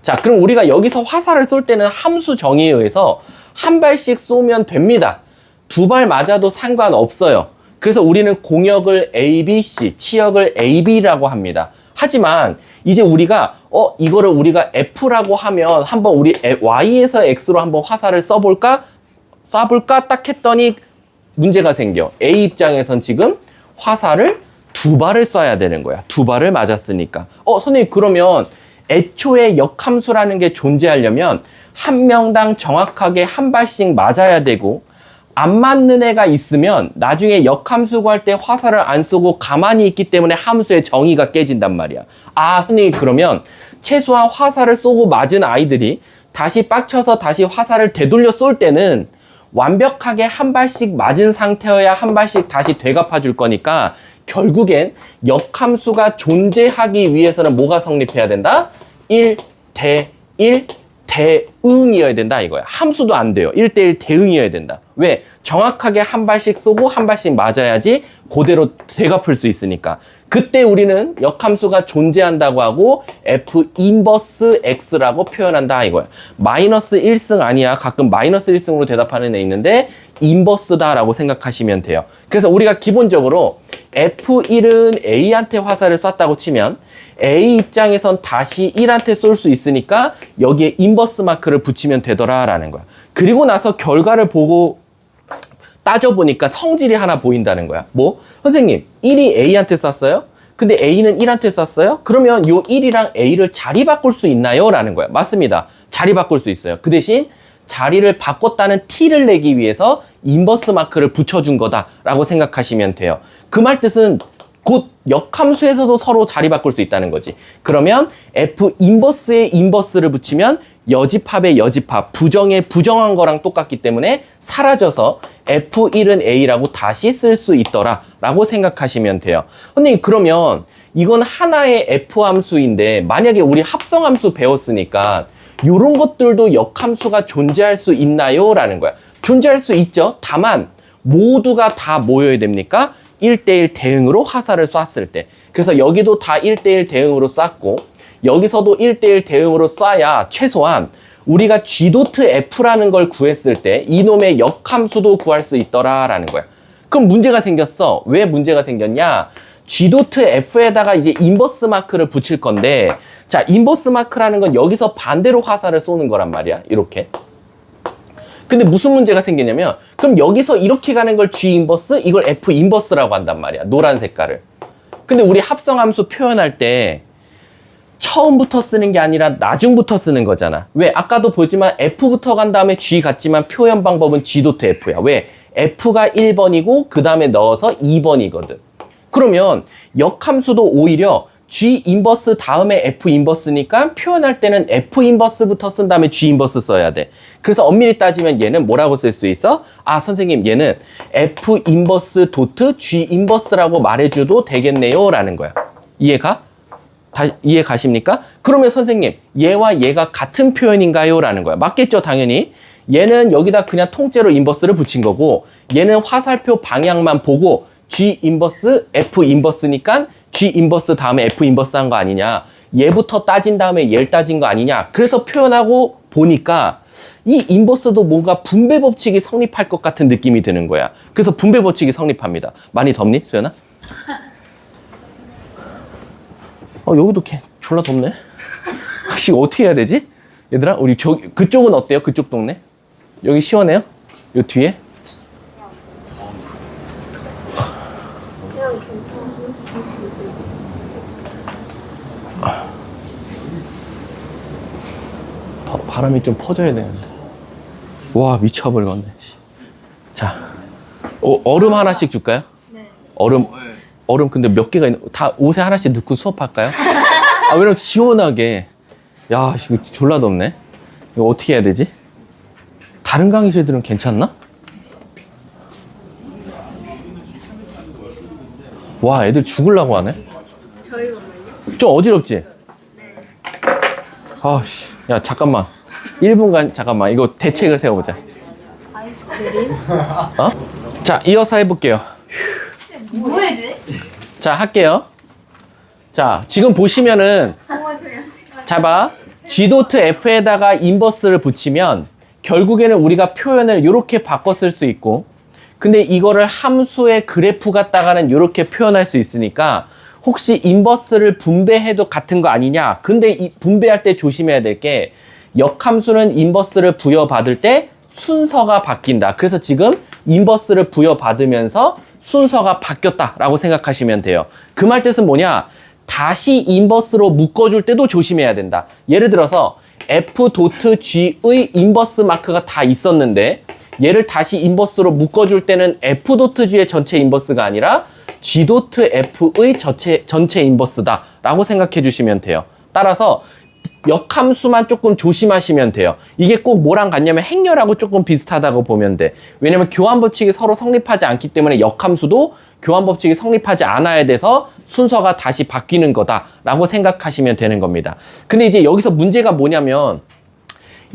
자, 그럼 우리가 여기서 화살을 쏠 때는 함수 정의에 의해서 한 발씩 쏘면 됩니다. 2발 맞아도 상관없어요. 그래서 우리는 공역을 ABC, 치역을 AB라고 합니다. 하지만 이제 우리가 이거를 우리가 F라고 하면 한번 우리 Y에서 X로 한번 화살을 쏴볼까 딱 했더니 문제가 생겨. A 입장에선 지금 화살을 2발을 쏴야 되는 거야. 2발을 맞았으니까. 선생님, 그러면 애초에 역함수라는 게 존재하려면 한 명당 정확하게 한 발씩 맞아야 되고 안 맞는 애가 있으면 나중에 역함수 구할 때 화살을 안 쏘고 가만히 있기 때문에 함수의 정의가 깨진단 말이야. 선생님, 그러면 최소한 화살을 쏘고 맞은 아이들이 다시 빡쳐서 다시 화살을 되돌려 쏠 때는 완벽하게 한 발씩 맞은 상태여야 한 발씩 다시 되갚아 줄 거니까 결국엔 역함수가 존재하기 위해서는 뭐가 성립해야 된다? 1대1 대응 응이어야 된다 이거야. 함수도 안 돼요. 1대1 대응이어야 된다. 왜? 정확하게 한 발씩 쏘고 한 발씩 맞아야지 그대로 되갚을 수 있으니까. 그때 우리는 역함수가 존재한다고 하고 F 인버스 X라고 표현한다 이거야. 마이너스 1승 아니야. 가끔 마이너스 1승으로 대답하는 애 있는데 인버스다라고 생각하시면 돼요. 그래서 우리가 기본적으로 F1은 A한테 화살을 쐈다고 치면 A 입장에선 다시 1한테 쏠 수 있으니까 여기에 인버스 마크를 붙이면 되더라라는 거야. 그리고 나서 결과를 보고 따져보니까 성질이 하나 보인다는 거야. 뭐? 선생님, 1이 A한테 쐈어요? 근데 A는 1한테 쐈어요? 그러면 요 1이랑 A를 자리 바꿀 수 있나요? 라는 거야. 맞습니다. 자리 바꿀 수 있어요. 그 대신 자리를 바꿨다는 T를 내기 위해서 인버스 마크를 붙여준 거다라고 생각하시면 돼요. 그 말 뜻은 곧 역함수에서도 서로 자리 바꿀 수 있다는 거지. 그러면 F 인버스에 인버스를 붙이면 여집합의 여집합, 부정의 부정한 거랑 똑같기 때문에 사라져서 F1은 A라고 다시 쓸 수 있더라 라고 생각하시면 돼요. 선생님, 그러면 이건 하나의 F 함수인데 만약에 우리 합성함수 배웠으니까 이런 것들도 역함수가 존재할 수 있나요? 라는 거야. 존재할 수 있죠. 다만 모두가 다 모여야 됩니까? 1대1 대응으로 화살을 쐈을 때. 그래서 여기도 다 1대1 대응으로 쐈고 여기서도 1대1 대응으로 쏴야 최소한 우리가 G.F라는 걸 구했을 때 이놈의 역함수도 구할 수 있더라라는 거야. 그럼 문제가 생겼어. 왜 문제가 생겼냐? G.F에다가 이제 인버스 마크를 붙일 건데, 자, 인버스 마크라는 건 여기서 반대로 화살을 쏘는 거란 말이야. 이렇게. 근데 무슨 문제가 생기냐면, 그럼 여기서 이렇게 가는 걸 G 인버스, 이걸 F 인버스라고 한단 말이야. 노란 색깔을. 근데 우리 합성함수 표현할 때 처음부터 쓰는 게 아니라 나중부터 쓰는 거잖아. 왜? 아까도 보지만 F부터 간 다음에 G 같지만 표현 방법은 G.F야. 왜? F가 1번이고 그 다음에 넣어서 2번이거든. 그러면 역함수도 오히려 G 인버스 다음에 F 인버스니까 표현할 때는 F 인버스부터 쓴 다음에 G 인버스 써야 돼. 그래서 엄밀히 따지면 얘는 뭐라고 쓸 수 있어? 아, 선생님, 얘는 F 인버스 도트 G 인버스라고 말해줘도 되겠네요 라는 거야. 이해가? 이해 가십니까? 그러면 선생님, 얘와 얘가 같은 표현인가요? 라는 거야. 맞겠죠, 당연히. 얘는 여기다 그냥 통째로 인버스를 붙인 거고, 얘는 화살표 방향만 보고 G 인버스, F 인버스니까 G 인버스 다음에 F 인버스 한 거 아니냐. 얘부터 따진 다음에 얘를 따진 거 아니냐. 그래서 표현하고 보니까 이 인버스도 뭔가 분배 법칙이 성립할 것 같은 느낌이 드는 거야. 그래서 분배 법칙이 성립합니다. 많이 덥니, 수연아? 여기도 졸라 덥네. 혹시 어떻게 해야 되지? 얘들아, 우리 그쪽은 어때요? 그쪽 동네? 여기 시원해요? 요 뒤에? 그냥 괜찮아. 바람이 좀 퍼져야 되는데. 와, 미쳐버리겠네. 자, 얼음 하나씩 줄까요? 네. 얼음 근데 몇 개가 있는, 다 옷에 하나씩 넣고 수업할까요? 아, 왜냐면 시원하게. 야, 이거 졸라 덥네. 이거 어떻게 해야 되지? 다른 강의실들은 괜찮나? 와, 애들 죽으려고 하네. 저희 보면요? 좀 어지럽지? 아씨, 야, 잠깐만. 1분간, 잠깐만. 이거 대책을 세워보자. 아이스크림? 어? 자, 이어서 해볼게요. 뭐 해야 돼? 자, 할게요. 자, 지금 보시면은, 자, 봐. G.F에다가 인버스를 붙이면 결국에는 우리가 표현을 이렇게 바꿔 쓸 수 있고, 근데 이거를 함수의 그래프 갖다가는 이렇게 표현할 수 있으니까 혹시 인버스를 분배해도 같은 거 아니냐? 근데 이 분배할 때 조심해야 될 게 역함수는 인버스를 부여받을 때 순서가 바뀐다. 그래서 지금 인버스를 부여받으면서 순서가 바뀌었다라고 생각하시면 돼요. 그 말 뜻은 뭐냐? 다시 인버스로 묶어줄 때도 조심해야 된다. 예를 들어서 F.G의 인버스 마크가 다 있었는데 얘를 다시 인버스로 묶어줄 때는 F.G의 전체 인버스가 아니라 G.F의 전체 인버스다 라고 생각해 주시면 돼요. 따라서 역함수만 조금 조심하시면 돼요. 이게 꼭 뭐랑 같냐면 행렬하고 조금 비슷하다고 보면 돼. 왜냐면 교환법칙이 서로 성립하지 않기 때문에 역함수도 교환법칙이 성립하지 않아야 돼서 순서가 다시 바뀌는 거다라고 생각하시면 되는 겁니다. 근데 이제 여기서 문제가 뭐냐면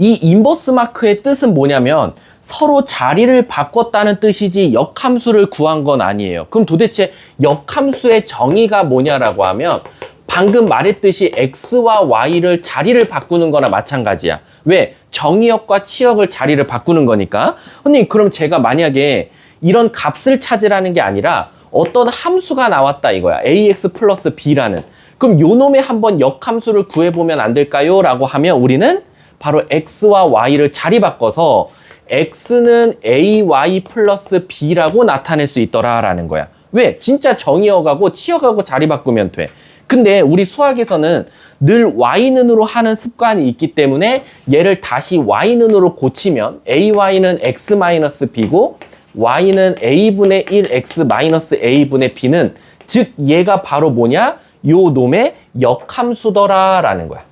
이 인버스 마크의 뜻은 뭐냐면 서로 자리를 바꿨다는 뜻이지 역함수를 구한 건 아니에요. 그럼 도대체 역함수의 정의가 뭐냐라고 하면 방금 말했듯이 x와 y를 자리를 바꾸는 거나 마찬가지야. 왜? 정의역과 치역을 자리를 바꾸는 거니까. 선생님, 그럼 제가 만약에 이런 값을 찾으라는 게 아니라 어떤 함수가 나왔다 이거야. ax 플러스 b라는. 그럼 요 놈의 한번 역함수를 구해보면 안 될까요? 라고 하면 우리는 바로 x와 y를 자리 바꿔서 x는 ay 플러스 b라고 나타낼 수 있더라라는 거야. 왜? 진짜 정의역하고 치역하고 자리 바꾸면 돼. 근데 우리 수학에서는 늘 y는으로 하는 습관이 있기 때문에 얘를 다시 y는으로 고치면 ay는 x-b고 y는 a분의 1x-a분의 b는 즉 얘가 바로 뭐냐? 요 놈의 역함수더라라는 거야.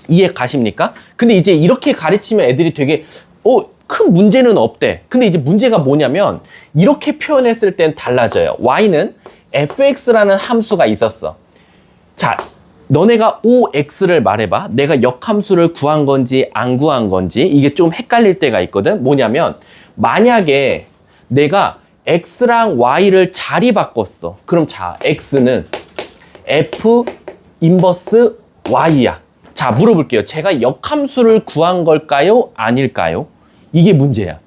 이해 가십니까? 근데 이제 이렇게 가르치면 애들이 되게 큰 문제는 없대. 근데 이제 문제가 뭐냐면 이렇게 표현했을 땐 달라져요. y는 fx라는 함수가 있었어. 자, 너네가 OX를 말해봐. 내가 역함수를 구한 건지 안 구한 건지 이게 좀 헷갈릴 때가 있거든. 뭐냐면 만약에 내가 X랑 Y를 자리 바꿨어. 그럼 자, X는 F 인버스 Y야. 자, 물어볼게요. 제가 역함수를 구한 걸까요? 아닐까요? 이게 문제야.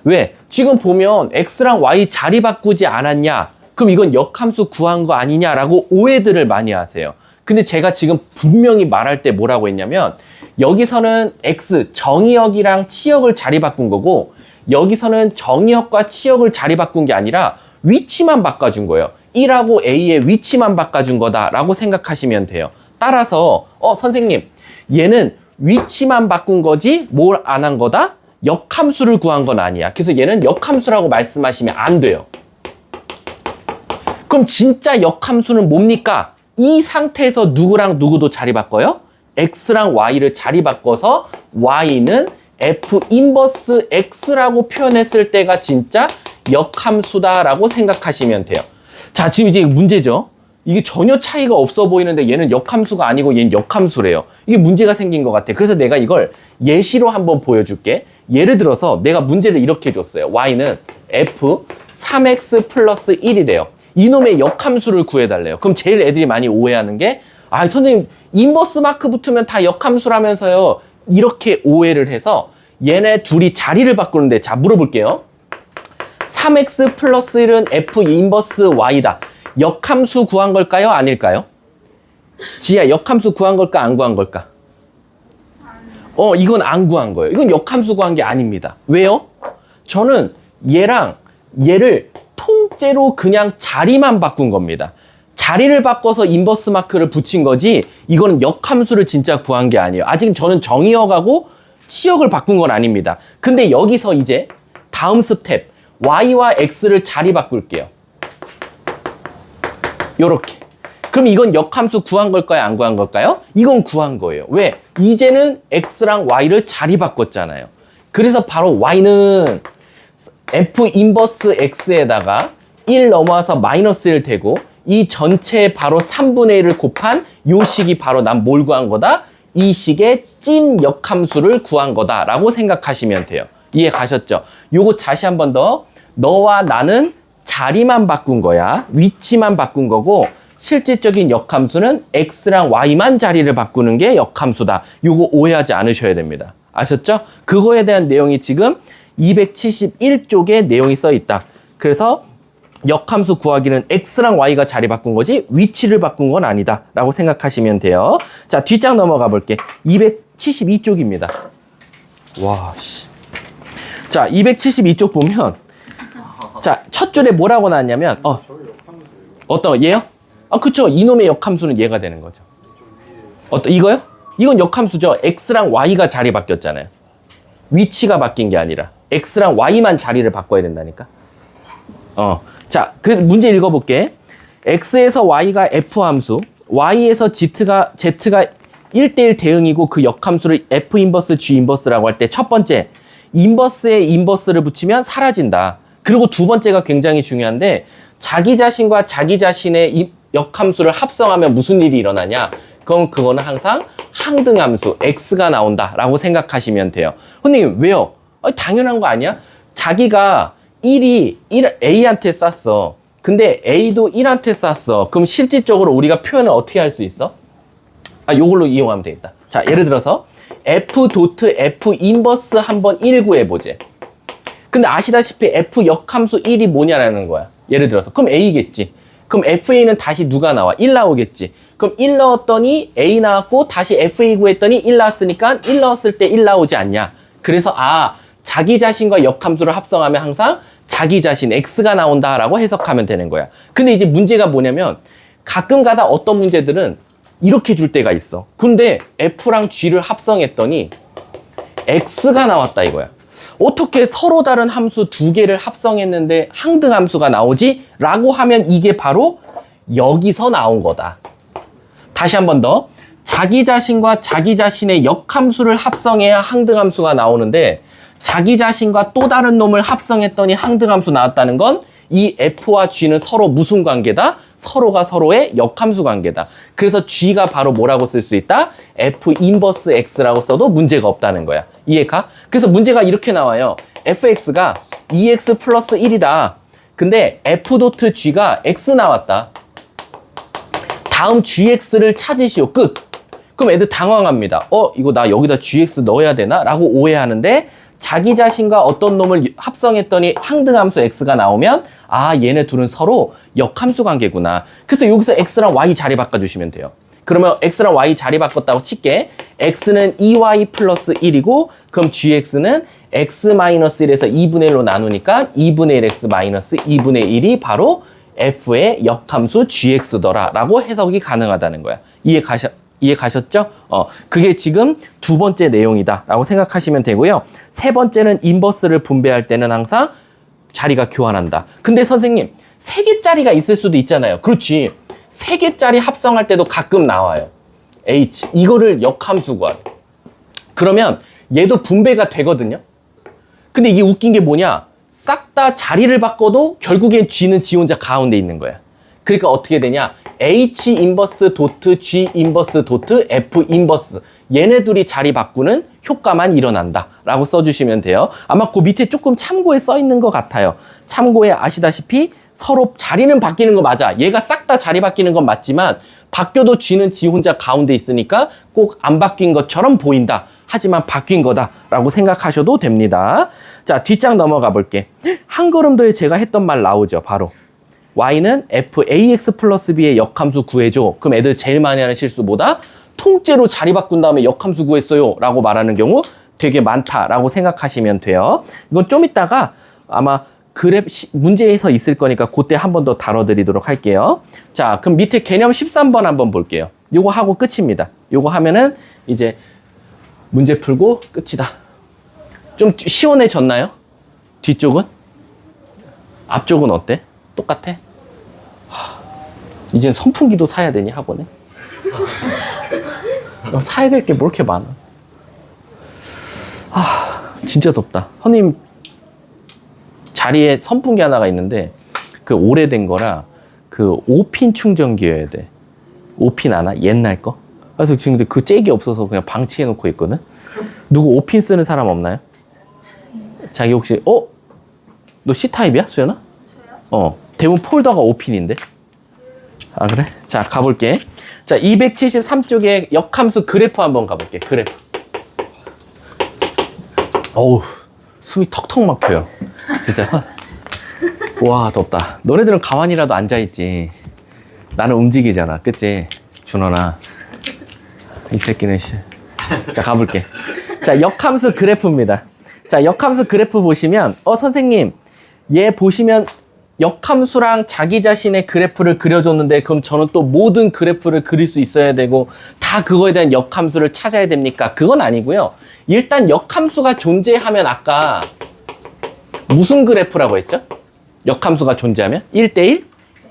왜? 지금 보면 X랑 Y 자리 바꾸지 않았냐? 그럼 이건 역함수 구한 거 아니냐라고 오해들을 많이 하세요. 근데 제가 지금 분명히 말할 때 뭐라고 했냐면 여기서는 X, 정의역이랑 치역을 자리 바꾼 거고 여기서는 정의역과 치역을 자리 바꾼 게 아니라 위치만 바꿔준 거예요. 1하고 A의 위치만 바꿔준 거다라고 생각하시면 돼요. 따라서 선생님, 얘는 위치만 바꾼 거지 뭘 안 한 거다? 역함수를 구한 건 아니야. 그래서 얘는 역함수라고 말씀하시면 안 돼요. 그럼 진짜 역함수는 뭡니까? 이 상태에서 누구랑 누구도 자리 바꿔요? x랑 y를 자리 바꿔서 y는 f 인버스 x라고 표현했을 때가 진짜 역함수다라고 생각하시면 돼요. 자, 지금 이제 문제죠. 이게 전혀 차이가 없어 보이는데 얘는 역함수가 아니고 얘는 역함수래요. 이게 문제가 생긴 것 같아. 그래서 내가 이걸 예시로 한번 보여줄게. 예를 들어서 내가 문제를 이렇게 줬어요. y는 f 3x 플러스 1이래요. 이놈의 역함수를 구해달래요. 그럼 제일 애들이 많이 오해하는 게 선생님 인버스 마크 붙으면 다 역함수라면서요. 이렇게 오해를 해서 얘네 둘이 자리를 바꾸는데 자 물어볼게요. 3x 플러스 1은 f 인버스 y다. 역함수 구한 걸까요? 아닐까요? 지야, 역함수 구한 걸까? 안 구한 걸까? 이건 안 구한 거예요. 이건 역함수 구한 게 아닙니다. 왜요? 저는 얘랑 얘를 통째로 그냥 자리만 바꾼 겁니다. 자리를 바꿔서 인버스 마크를 붙인 거지 이거는 역함수를 진짜 구한 게 아니에요. 아직 저는 정의역하고 치역을 바꾼 건 아닙니다. 근데 여기서 이제 다음 스텝 y와 x를 자리 바꿀게요. 요렇게. 그럼 이건 역함수 구한 걸까요? 안 구한 걸까요? 이건 구한 거예요. 왜? 이제는 x랑 y를 자리 바꿨잖아요. 그래서 바로 y는 f 인버스 x에다가 1 넘어와서 마이너스 1 되고 이 전체에 바로 3분의 1을 곱한 요 식이 바로 난 뭘 구한 거다? 이 식의 찐 역함수를 구한 거다라고 생각하시면 돼요. 이해 가셨죠? 요거 다시 한 번 더. 너와 나는 자리만 바꾼 거야. 위치만 바꾼 거고 실질적인 역함수는 x랑 y만 자리를 바꾸는 게 역함수다. 요거 오해하지 않으셔야 됩니다. 아셨죠? 그거에 대한 내용이 지금 271쪽에 내용이 써 있다. 그래서 역함수 구하기는 x랑 y가 자리 바꾼 거지 위치를 바꾼 건 아니다 라고 생각하시면 돼요. 자, 뒷장 넘어가 볼게. 272쪽입니다. 와, 씨. 자, 272쪽 보면 자, 첫 줄에 뭐라고 나왔냐면 어떤 얘요? 그쵸. 이놈의 역함수는 얘가 되는 거죠. 이거요? 이건 역함수죠. x랑 y가 자리 바뀌었잖아요. 위치가 바뀐 게 아니라 x랑 y만 자리를 바꿔야 된다니까. 자, 그래서 문제 읽어볼게. x에서 y가 f 함수, y에서 z가 1대1 대응이고 그 역함수를 f 인버스 g 인버스라고 할 때 첫 번째, 인버스에 인버스를 붙이면 사라진다. 그리고 두 번째가 굉장히 중요한데 자기 자신과 자기 자신의 역함수를 합성하면 무슨 일이 일어나냐? 그럼 그거는 항상 항등함수 x가 나온다라고 생각하시면 돼요. 선생님 왜요? 당연한 거 아니야? 자기가 1이 A한테 쐈어. 근데 A도 1한테 쐈어. 그럼 실질적으로 우리가 표현을 어떻게 할 수 있어? 요걸로 이용하면 되겠다. 자, 예를 들어서 F 도트 F 인버스 한번 1 구해보지. 근데 아시다시피 F 역함수 1이 뭐냐라는 거야. 예를 들어서. 그럼 A겠지. 그럼 FA는 다시 누가 나와? 1 나오겠지. 그럼 1 넣었더니 A 나왔고 다시 FA 구했더니 1 나왔으니까 1 넣었을 때 1 나오지 않냐. 그래서 자기 자신과 역함수를 합성하면 항상 자기 자신 X가 나온다라고 해석하면 되는 거야. 근데 이제 문제가 뭐냐면 가끔 가다 어떤 문제들은 이렇게 줄 때가 있어. 근데 F랑 G를 합성했더니 X가 나왔다 이거야. 어떻게 서로 다른 함수 두 개를 합성했는데 항등함수가 나오지? 라고 하면 이게 바로 여기서 나온 거다. 다시 한 번 더. 자기 자신과 자기 자신의 역함수를 합성해야 항등함수가 나오는데 자기 자신과 또 다른 놈을 합성했더니 항등함수 나왔다는 건 이 F와 G는 서로 무슨 관계다? 서로가 서로의 역함수 관계다. 그래서 G가 바로 뭐라고 쓸 수 있다? F 인버스 X라고 써도 문제가 없다는 거야. 이해가? 그래서 문제가 이렇게 나와요. fx가 2x 플러스 1이다. 근데 f 도트 g가 x 나왔다. 다음 gx를 찾으시오. 끝. 그럼 애들 당황합니다. 이거 나 여기다 gx 넣어야 되나? 라고 오해하는데 자기 자신과 어떤 놈을 합성했더니 항등함수 x가 나오면 얘네 둘은 서로 역함수 관계구나. 그래서 여기서 x랑 y 자리 바꿔주시면 돼요. 그러면 x랑 y 자리 바꿨다고 칠게. x는 2y 플러스 1이고 그럼 gx는 x-1에서 2분의 1로 나누니까 2분의 1x 마이너스 2분의 1이 바로 f의 역함수 gx더라 라고 해석이 가능하다는 거야. 이해 가셨죠? 그게 지금 두 번째 내용이다 라고 생각하시면 되고요. 세 번째는 인버스를 분배할 때는 항상 자리가 교환한다. 근데 선생님 3개짜리가 있을 수도 있잖아요. 그렇지. 3개짜리 합성할 때도 가끔 나와요. H. 이거를 역함수 구하래. 그러면 얘도 분배가 되거든요. 근데 이게 웃긴 게 뭐냐? 싹 다 자리를 바꿔도 결국엔 G는 G 혼자 가운데 있는 거야. 그러니까 어떻게 되냐? H 인버스 도트 G 인버스 도트 F 인버스. 얘네 둘이 자리 바꾸는 효과만 일어난다 라고 써주시면 돼요. 아마 그 밑에 조금 참고에 써 있는 것 같아요. 참고에 아시다시피 서로 자리는 바뀌는 거 맞아. 얘가 싹 다 자리 바뀌는 건 맞지만 바뀌어도 G는 G 혼자 가운데 있으니까 꼭 안 바뀐 것처럼 보인다. 하지만 바뀐 거다 라고 생각하셔도 됩니다. 자, 뒷장 넘어가 볼게. 한 걸음 더에 제가 했던 말 나오죠. 바로 y는 fax 플러스 b의 역함수 구해줘. 그럼 애들 제일 많이 하는 실수 뭐다? 통째로 자리 바꾼 다음에 역함수 구했어요 라고 말하는 경우 되게 많다라고 생각하시면 돼요. 이건 좀 이따가 아마 그래프 문제에서 있을 거니까 그때 한 번 더 다뤄드리도록 할게요. 자, 그럼 밑에 개념 13번 한번 볼게요. 요거 하고 끝입니다. 요거 하면은 이제 문제 풀고 끝이다. 좀 시원해졌나요? 뒤쪽은? 앞쪽은 어때? 똑같아? 이젠 선풍기도 사야 되니 학원에? 사야 될 게 뭐 이렇게 많아? 진짜 덥다. 선생님 자리에 선풍기 하나가 있는데 그 오래된 거라 그 5핀 충전기여야 돼. 5핀 하나? 옛날 거? 그래서 지금 근데 그 잭이 없어서 그냥 방치해 놓고 있거든? 누구 5핀 쓰는 사람 없나요? 자기 혹시 너 C타입이야? 수연아? 저요? 대부분 폴더가 5핀인데? 그래? 자, 가볼게. 자, 273쪽에 역함수 그래프 한번 가볼게. 그래프. 어우, 숨이 턱턱 막혀요. 진짜. 와, 덥다. 너네들은 가만히라도 앉아있지. 나는 움직이잖아. 그치? 준원아. 이 새끼는 씨. 자, 가볼게. 자, 역함수 그래프입니다. 자, 역함수 그래프 보시면 선생님 얘 보시면 역함수랑 자기 자신의 그래프를 그려줬는데 그럼 저는 또 모든 그래프를 그릴 수 있어야 되고 다 그거에 대한 역함수를 찾아야 됩니까? 그건 아니고요. 일단 역함수가 존재하면 아까 무슨 그래프라고 했죠? 역함수가 존재하면 1대1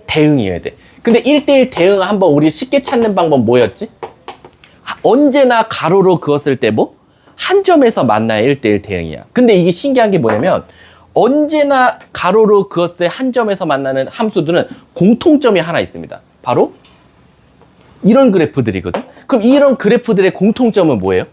대응이어야 돼. 근데 1대1 대응 한번 우리 쉽게 찾는 방법 뭐였지? 언제나 가로로 그었을 때 뭐? 한 점에서 만나야 1대1 대응이야. 근데 이게 신기한 게 뭐냐면 언제나 가로로 그었을 때 한 점에서 만나는 함수들은 공통점이 하나 있습니다. 바로 이런 그래프들이거든. 그럼 이런 그래프들의 공통점은 뭐예요?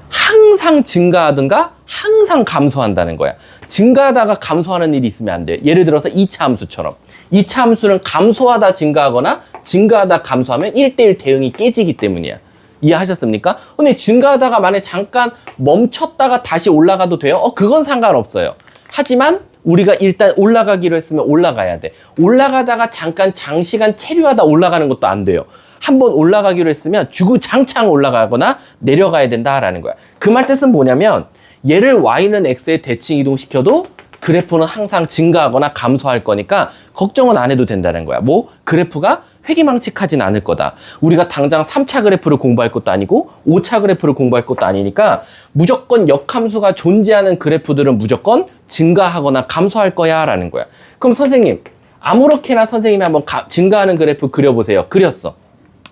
항상 증가하든가 항상 감소한다는 거야. 증가하다가 감소하는 일이 있으면 안 돼. 예를 들어서 2차 함수처럼. 2차 함수는 감소하다 증가하거나 증가하다 감소하면 1대1 대응이 깨지기 때문이야. 이해하셨습니까? 근데 증가하다가 만약에 잠깐 멈췄다가 다시 올라가도 돼요? 그건 상관없어요. 하지만 우리가 일단 올라가기로 했으면 올라가야 돼. 올라가다가 잠깐 장시간 체류하다 올라가는 것도 안 돼요. 한번 올라가기로 했으면 주구장창 올라가거나 내려가야 된다라는 거야. 그 말 뜻은 뭐냐면 얘를 y는 x에 대칭 이동시켜도 그래프는 항상 증가하거나 감소할 거니까 걱정은 안 해도 된다는 거야. 뭐? 그래프가 회귀망측하진 않을 거다. 우리가 당장 3차 그래프를 공부할 것도 아니고 5차 그래프를 공부할 것도 아니니까 무조건 역함수가 존재하는 그래프들은 무조건 증가하거나 감소할 거야 라는 거야. 그럼 선생님, 아무렇게나 선생님이 한번 증가하는 그래프 그려보세요. 그렸어.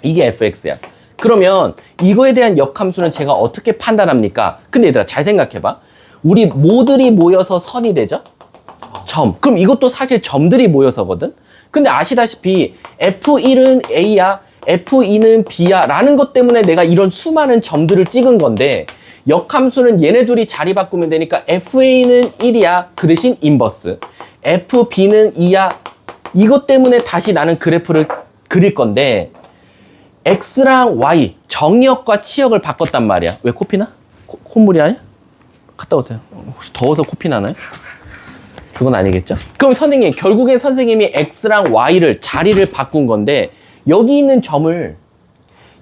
이게 fx야. 그러면 이거에 대한 역함수는 제가 어떻게 판단합니까? 근데 얘들아 잘 생각해봐. 우리 모들이 모여서 선이 되죠? 점. 그럼 이것도 사실 점들이 모여서거든? 근데 아시다시피 F1은 A야, F2는 B야 라는 것 때문에 내가 이런 수많은 점들을 찍은 건데 역함수는 얘네 둘이 자리 바꾸면 되니까 FA는 1이야. 그 대신 인버스. FB는 2야. 이것 때문에 다시 나는 그래프를 그릴 건데 X랑 Y, 정의역과 치역을 바꿨단 말이야. 왜 코피나? 콧물이 아니야? 갔다 오세요. 혹시 더워서 코피 나나요? 그건 아니겠죠? 그럼 선생님, 결국엔 선생님이 X랑 Y를 자리를 바꾼 건데 여기 있는 점을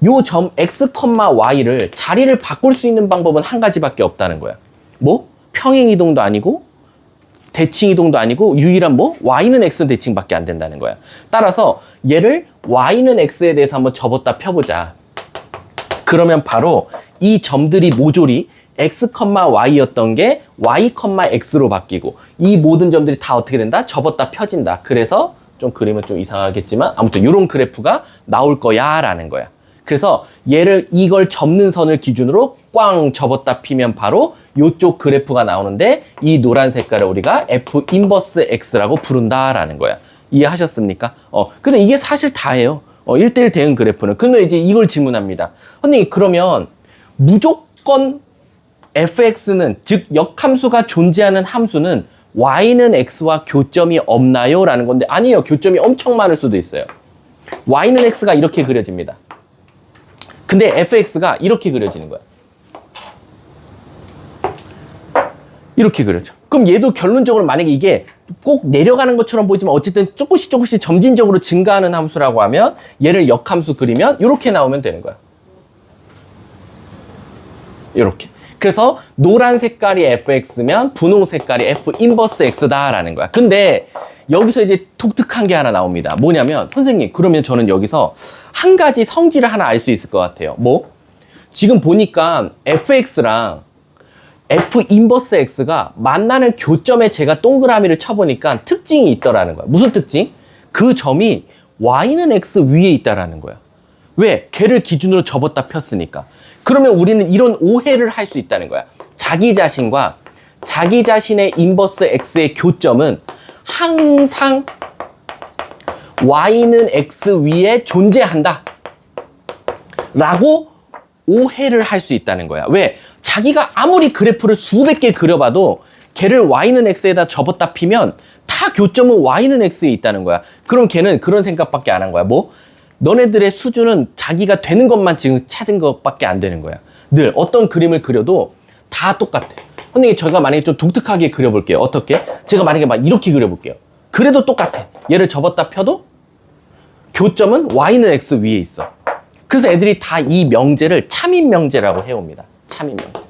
요 점 X, Y를 자리를 바꿀 수 있는 방법은 한 가지밖에 없다는 거야. 뭐? 평행이동도 아니고 대칭이동도 아니고 유일한 뭐? Y는 X 대칭밖에 안 된다는 거야. 따라서 얘를 Y는 X에 대해서 한번 접었다 펴보자. 그러면 바로 이 점들이 모조리 X, Y였던 게 Y, X로 바뀌고 이 모든 점들이 다 어떻게 된다? 접었다 펴진다. 그래서 좀 그림은 좀 이상하겠지만 아무튼 이런 그래프가 나올 거야 라는 거야. 그래서 얘를 이걸 접는 선을 기준으로 꽝 접었다 피면 바로 이쪽 그래프가 나오는데 이 노란 색깔을 우리가 F 인버스 X라고 부른다라는 거야. 이해하셨습니까? 그래서 이게 사실 다예요. 1대1 대응 그래프는. 근데 이제 이걸 질문합니다. 선생님, 그러면 무조건 fx는, 즉 역함수가 존재하는 함수는 y는 x와 교점이 없나요? 라는 건데 아니에요. 교점이 엄청 많을 수도 있어요. y는 x가 이렇게 그려집니다. 근데 fx가 이렇게 그려지는 거야. 이렇게 그려져. 그럼 얘도 결론적으로 만약에 이게 꼭 내려가는 것처럼 보이지만 어쨌든 조금씩 점진적으로 증가하는 함수라고 하면 얘를 역함수 그리면 이렇게 나오면 되는 거야. 이렇게. 그래서 노란 색깔이 fx면 분홍 색깔이 f 인버스 x다라는 거야. 근데 여기서 이제 독특한 게 하나 나옵니다. 뭐냐면 선생님, 그러면 저는 여기서 한 가지 성질을 하나 알 수 있을 것 같아요. 뭐? 지금 보니까 fx랑 f 인버스 x가 만나는 교점에 제가 동그라미를 쳐보니까 특징이 있더라는 거야. 무슨 특징? 그 점이 y는 x 위에 있다라는 거야. 왜? 걔를 기준으로 접었다 폈으니까. 그러면 우리는 이런 오해를 할 수 있다는 거야. 자기 자신과 자기 자신의 인버스 x의 교점은 항상 y는 x 위에 존재한다 라고 오해를 할 수 있다는 거야. 왜? 자기가 아무리 그래프를 수백 개 그려봐도 걔를 y는 x에다 접었다 피면 다 교점은 y는 x에 있다는 거야. 그럼 걔는 그런 생각밖에 안 한 거야. 뭐? 너네들의 수준은 자기가 되는 것만 지금 찾은 것밖에 안 되는 거야. 늘 어떤 그림을 그려도 다 똑같아. 선생님, 제가 만약에 좀 독특하게 그려볼게요. 어떻게? 제가 만약에 막 이렇게 그려볼게요. 그래도 똑같아. 얘를 접었다 펴도 교점은 y는 x 위에 있어. 그래서 애들이 다 이 명제를 참인 명제라고 해옵니다. 참인 명제.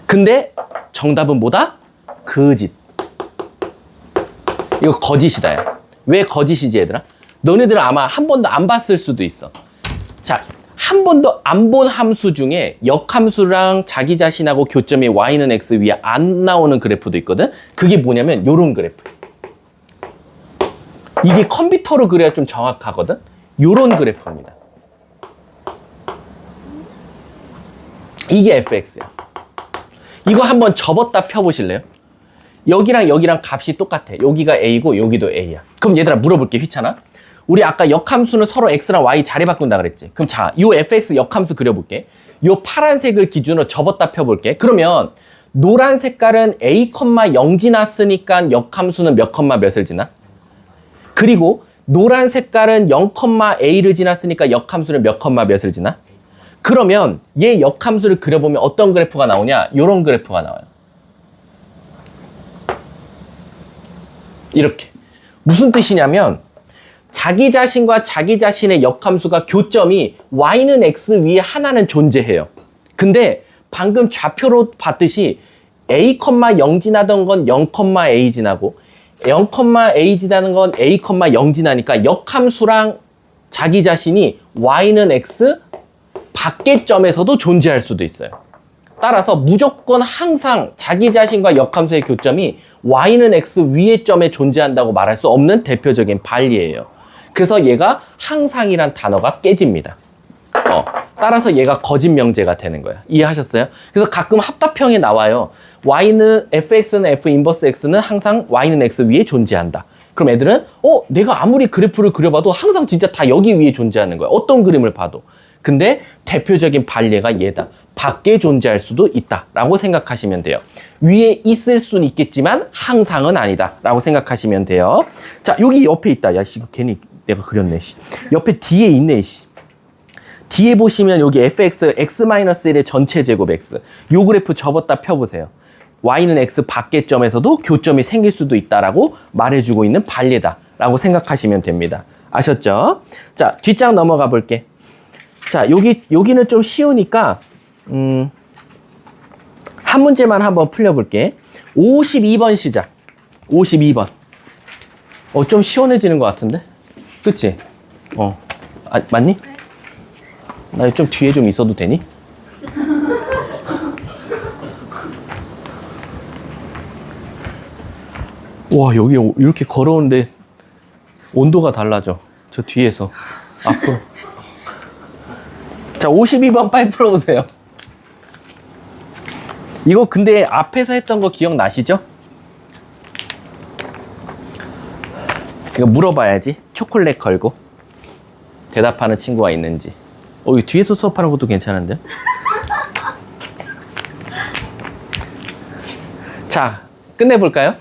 근데 정답은 뭐다? 거짓. 이거 거짓이다. 야. 왜 거짓이지, 얘들아? 너네들은 아마 한 번도 안 봤을 수도 있어. 자, 한 번도 안 본 함수 중에 역함수랑 자기 자신하고 교점이 y는 x 위에 안 나오는 그래프도 있거든. 그게 뭐냐면 요런 그래프. 이게 컴퓨터로 그려야 좀 정확하거든. 요런 그래프입니다. 이게 fx야. 이거 한번 접었다 펴보실래요? 여기랑 여기랑 값이 똑같아. 여기가 a고 여기도 a야. 그럼 얘들아 물어볼게, 휘찬아. 우리 아까 역함수는 서로 x랑 y 자리 바꾼다 그랬지. 그럼 자, 요 fx 역함수 그려볼게. 요 파란색을 기준으로 접었다 펴볼게. 그러면 노란 색깔은 a, 0 지났으니까 역함수는 몇 컴마 몇을 지나? 그리고 노란 색깔은 0, a를 지났으니까 역함수는 몇 컴마 몇을 지나? 그러면 얘 역함수를 그려보면 어떤 그래프가 나오냐? 요런 그래프가 나와요. 이렇게. 무슨 뜻이냐면 자기 자신과 자기 자신의 역함수가 교점이 y는 x 위에 하나는 존재해요. 근데 방금 좌표로 봤듯이 a, 0 지나던 건 0, a 지나고 0, a 지나는 건 a, 0 지나니까 역함수랑 자기 자신이 y는 x 밖의 점에서도 존재할 수도 있어요. 따라서 무조건 항상 자기 자신과 역함수의 교점이 y는 x 위의 점에 존재한다고 말할 수 없는 대표적인 반리예요. 그래서 얘가 항상이란 단어가 깨집니다. 따라서 얘가 거짓 명제가 되는 거야. 이해하셨어요? 그래서 가끔 합답형에 나와요. y는 fx는 f 인버스 x는 항상 y는 x 위에 존재한다. 그럼 애들은 내가 아무리 그래프를 그려봐도 항상 진짜 다 여기 위에 존재하는 거야. 어떤 그림을 봐도. 근데 대표적인 반례가 얘다. 밖에 존재할 수도 있다 라고 생각하시면 돼요. 위에 있을 수는 있겠지만 항상은 아니다 라고 생각하시면 돼요. 자, 여기 옆에 있다. 야, 씨, 괜히 내가 그렸네. 씨. 옆에 뒤에 있네. 씨. 뒤에 보시면 여기 fx, x-1의 전체 제곱 x. 요 그래프 접었다 펴보세요. y는 x 밖의 점에서도 교점이 생길 수도 있다라고 말해주고 있는 반례다라고 생각하시면 됩니다. 아셨죠? 자, 뒷장 넘어가 볼게. 자, 여기는 좀 쉬우니까 한 문제만 한번 풀려볼게. 52번 시작. 52번. 좀 시원해지는 것 같은데? 그치? 맞니? 나 좀 뒤에 좀 있어도 되니? 와, 여기 이렇게 걸어오는데 온도가 달라져. 저 뒤에서. 앞으로. 자, 52번 빨리 풀어보세요. 이거 근데 앞에서 했던 거 기억나시죠? 이거 물어봐야지. 초콜릿 걸고. 대답하는 친구가 있는지. 이 뒤에서 수업하는 것도 괜찮은데? 자, 끝내볼까요?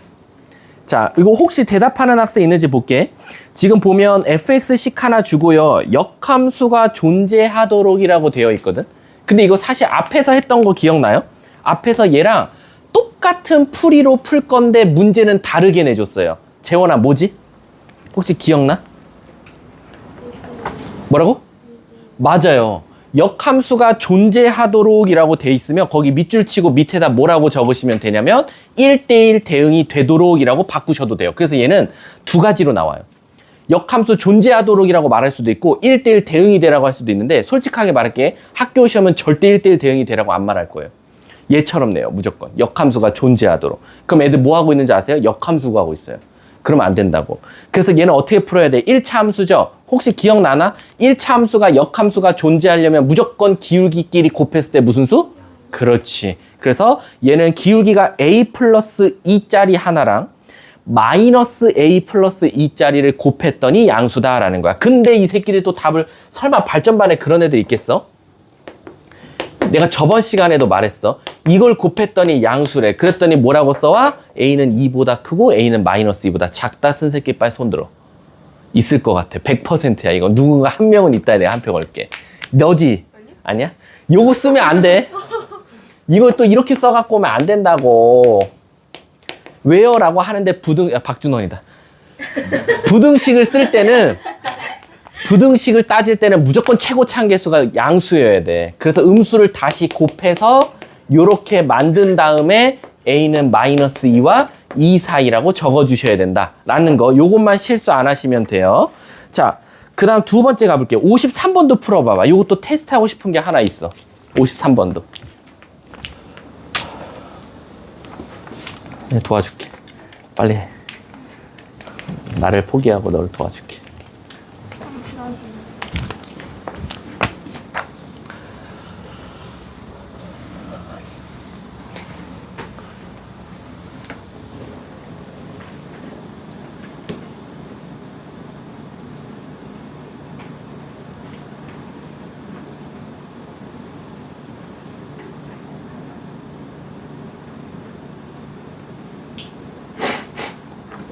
자, 이거 혹시 대답하는 학생 있는지 볼게. 지금 보면 fx씩 하나 주고요. 역함수가 존재하도록이라고 되어 있거든. 근데 이거 사실 앞에서 했던 거 기억나요? 앞에서 얘랑 똑같은 풀이로 풀 건데 문제는 다르게 내줬어요. 재원아, 뭐지? 혹시 기억나? 뭐라고? 맞아요. 역함수가 존재하도록이라고 돼 있으면 거기 밑줄 치고 밑에다 뭐라고 적으시면 되냐면 1대1 대응이 되도록이라고 바꾸셔도 돼요. 그래서 얘는 두 가지로 나와요. 역함수 존재하도록이라고 말할 수도 있고 1대1 대응이 되라고 할 수도 있는데 솔직하게 말할게. 학교 시험은 절대 1대1 대응이 되라고 안 말할 거예요. 얘처럼 내요. 무조건. 역함수가 존재하도록. 그럼 애들 뭐 하고 있는지 아세요? 역함수 하고 있어요. 그러면 안 된다고. 그래서 얘는 어떻게 풀어야 돼? 1차 함수죠? 혹시 기억나나? 1차 함수가 역함수가 존재하려면 무조건 기울기끼리 곱했을 때 무슨 수? 그렇지. 그래서 얘는 기울기가 a 플러스 2짜리 하나랑 마이너스 a 플러스 2짜리를 곱했더니 양수다라는 거야. 근데 이 새끼들 또 답을 설마 발전반에 그런 애들 있겠어? 내가 저번 시간에도 말했어. 이걸 곱했더니 양수래. 그랬더니 뭐라고 써와? a는 2보다 크고 a는 마이너스 2보다 작다. 쓴 새끼 빨리 손들어. 있을 것 같아. 100%야. 이거 누군가 한 명은 있다. 내가 한 표 걸게. 너지? 아니야? 요거 쓰면 안 돼. 이걸 또 이렇게 써갖고 오면 안 된다고. 왜요? 라고 하는데 박준원이다. 부등식을 쓸 때는 부등식을 따질 때는 무조건 최고 차항계수가 양수여야 돼. 그래서 음수를 다시 곱해서 요렇게 만든 다음에 a는 마이너스 2와 2 사이라고 적어주셔야 된다라는 거. 요것만 실수 안 하시면 돼요. 자, 그 다음 두 번째 가볼게요. 53번도 풀어봐봐. 요것도 테스트하고 싶은 게 하나 있어. 53번도. 네, 도와줄게. 빨리 해. 나를 포기하고 너를 도와줄게.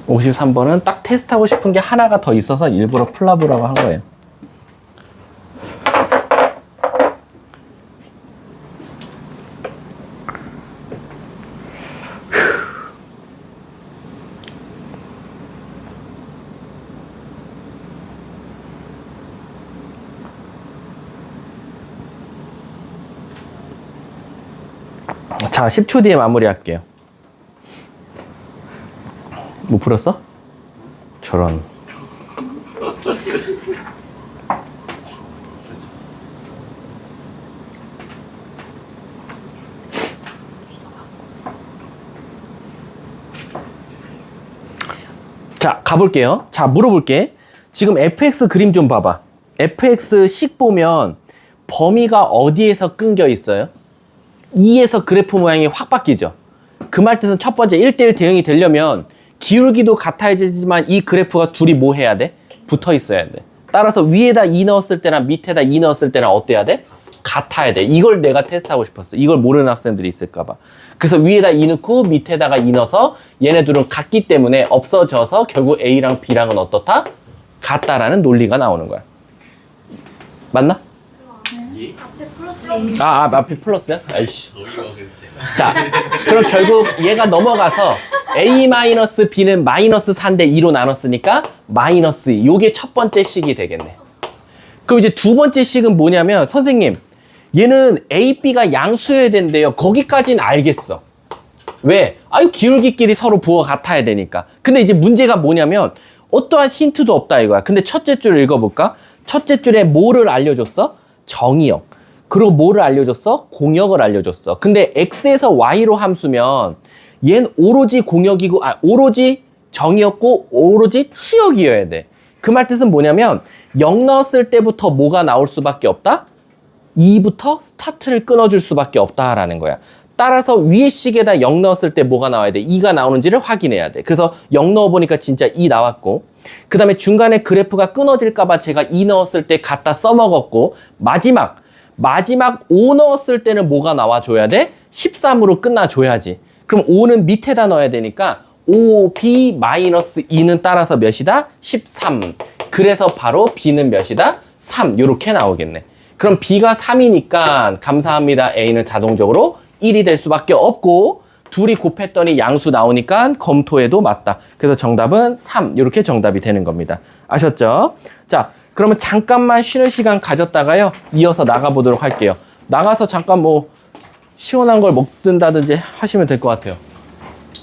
53번은 딱 테스트하고 싶은 게 하나가 더 있어서 일부러 풀라보라고 한 거예요. 자, 10초 뒤에 마무리할게요. 못 풀었어? 저런. 자, 가볼게요. 자, 물어볼게. 지금 fx 그림 좀 봐봐. fx식 보면 범위가 어디에서 끊겨 있어요? 2에서 그래프 모양이 확 바뀌죠. 그 말 뜻은 첫 번째 1대1 대응이 되려면 기울기도 같아야지만 이 그래프가 둘이 뭐 해야 돼? 붙어 있어야 돼. 따라서 위에다 2 넣었을 때나 밑에다 2 넣었을 때나 어때야 돼? 같아야 돼. 이걸 내가 테스트하고 싶었어. 이걸 모르는 학생들이 있을까 봐. 그래서 위에다 2 넣고 밑에다가 2 넣어서 얘네들은 같기 때문에 없어져서 결국 A랑 B랑은 어떻다? 같다라는 논리가 나오는 거야. 맞나? 앞에 플러스 앞에 플러스야? 아이씨. 자, 그럼 결국 얘가 넘어가서 A-B는 마이너스 4인데 2로 나눴으니까 마이너스 2. 요게 첫 번째 식이 되겠네. 그럼 이제 두 번째 식은 뭐냐면, 선생님, 얘는 A, B가 양수여야 된대요. 거기까지는 알겠어. 왜? 아유, 기울기끼리 서로 부호가 같아야 되니까. 근데 이제 문제가 뭐냐면, 어떠한 힌트도 없다 이거야. 근데 첫째 줄을 읽어볼까? 첫째 줄에 뭐를 알려줬어? 정의역. 그리고 뭐를 알려줬어? 공역을 알려줬어. 근데 x에서 y로 함수면 얘는 오로지 공역이고, 오로지 정의였고 오로지 치역이어야 돼. 그 말 뜻은 뭐냐면 0 넣었을 때부터 뭐가 나올 수밖에 없다? 2부터 스타트를 끊어줄 수밖에 없다라는 거야. 따라서 위에 식에다 0 넣었을 때 뭐가 나와야 돼? 2가 나오는지를 확인해야 돼. 그래서 0 넣어보니까 진짜 2 나왔고, 그 다음에 중간에 그래프가 끊어질까봐 제가 2 넣었을 때 갖다 써먹었고, 마지막 5 넣었을 때는 뭐가 나와줘야 돼? 13으로 끝나줘야지. 그럼 5는 밑에다 넣어야 되니까 5b-2는 따라서 몇이다? 13. 그래서 바로 b는 몇이다? 3. 요렇게 나오겠네. 그럼 b가 3이니까 감사합니다. a는 자동적으로 1이 될 수밖에 없고, 둘이 곱했더니 양수 나오니까 검토해도 맞다. 그래서 정답은 3. 이렇게 정답이 되는 겁니다. 아셨죠? 자, 그러면 잠깐만 쉬는 시간 가졌다가요, 이어서 나가보도록 할게요. 나가서 잠깐 뭐 시원한 걸 먹든다든지 하시면 될 것 같아요.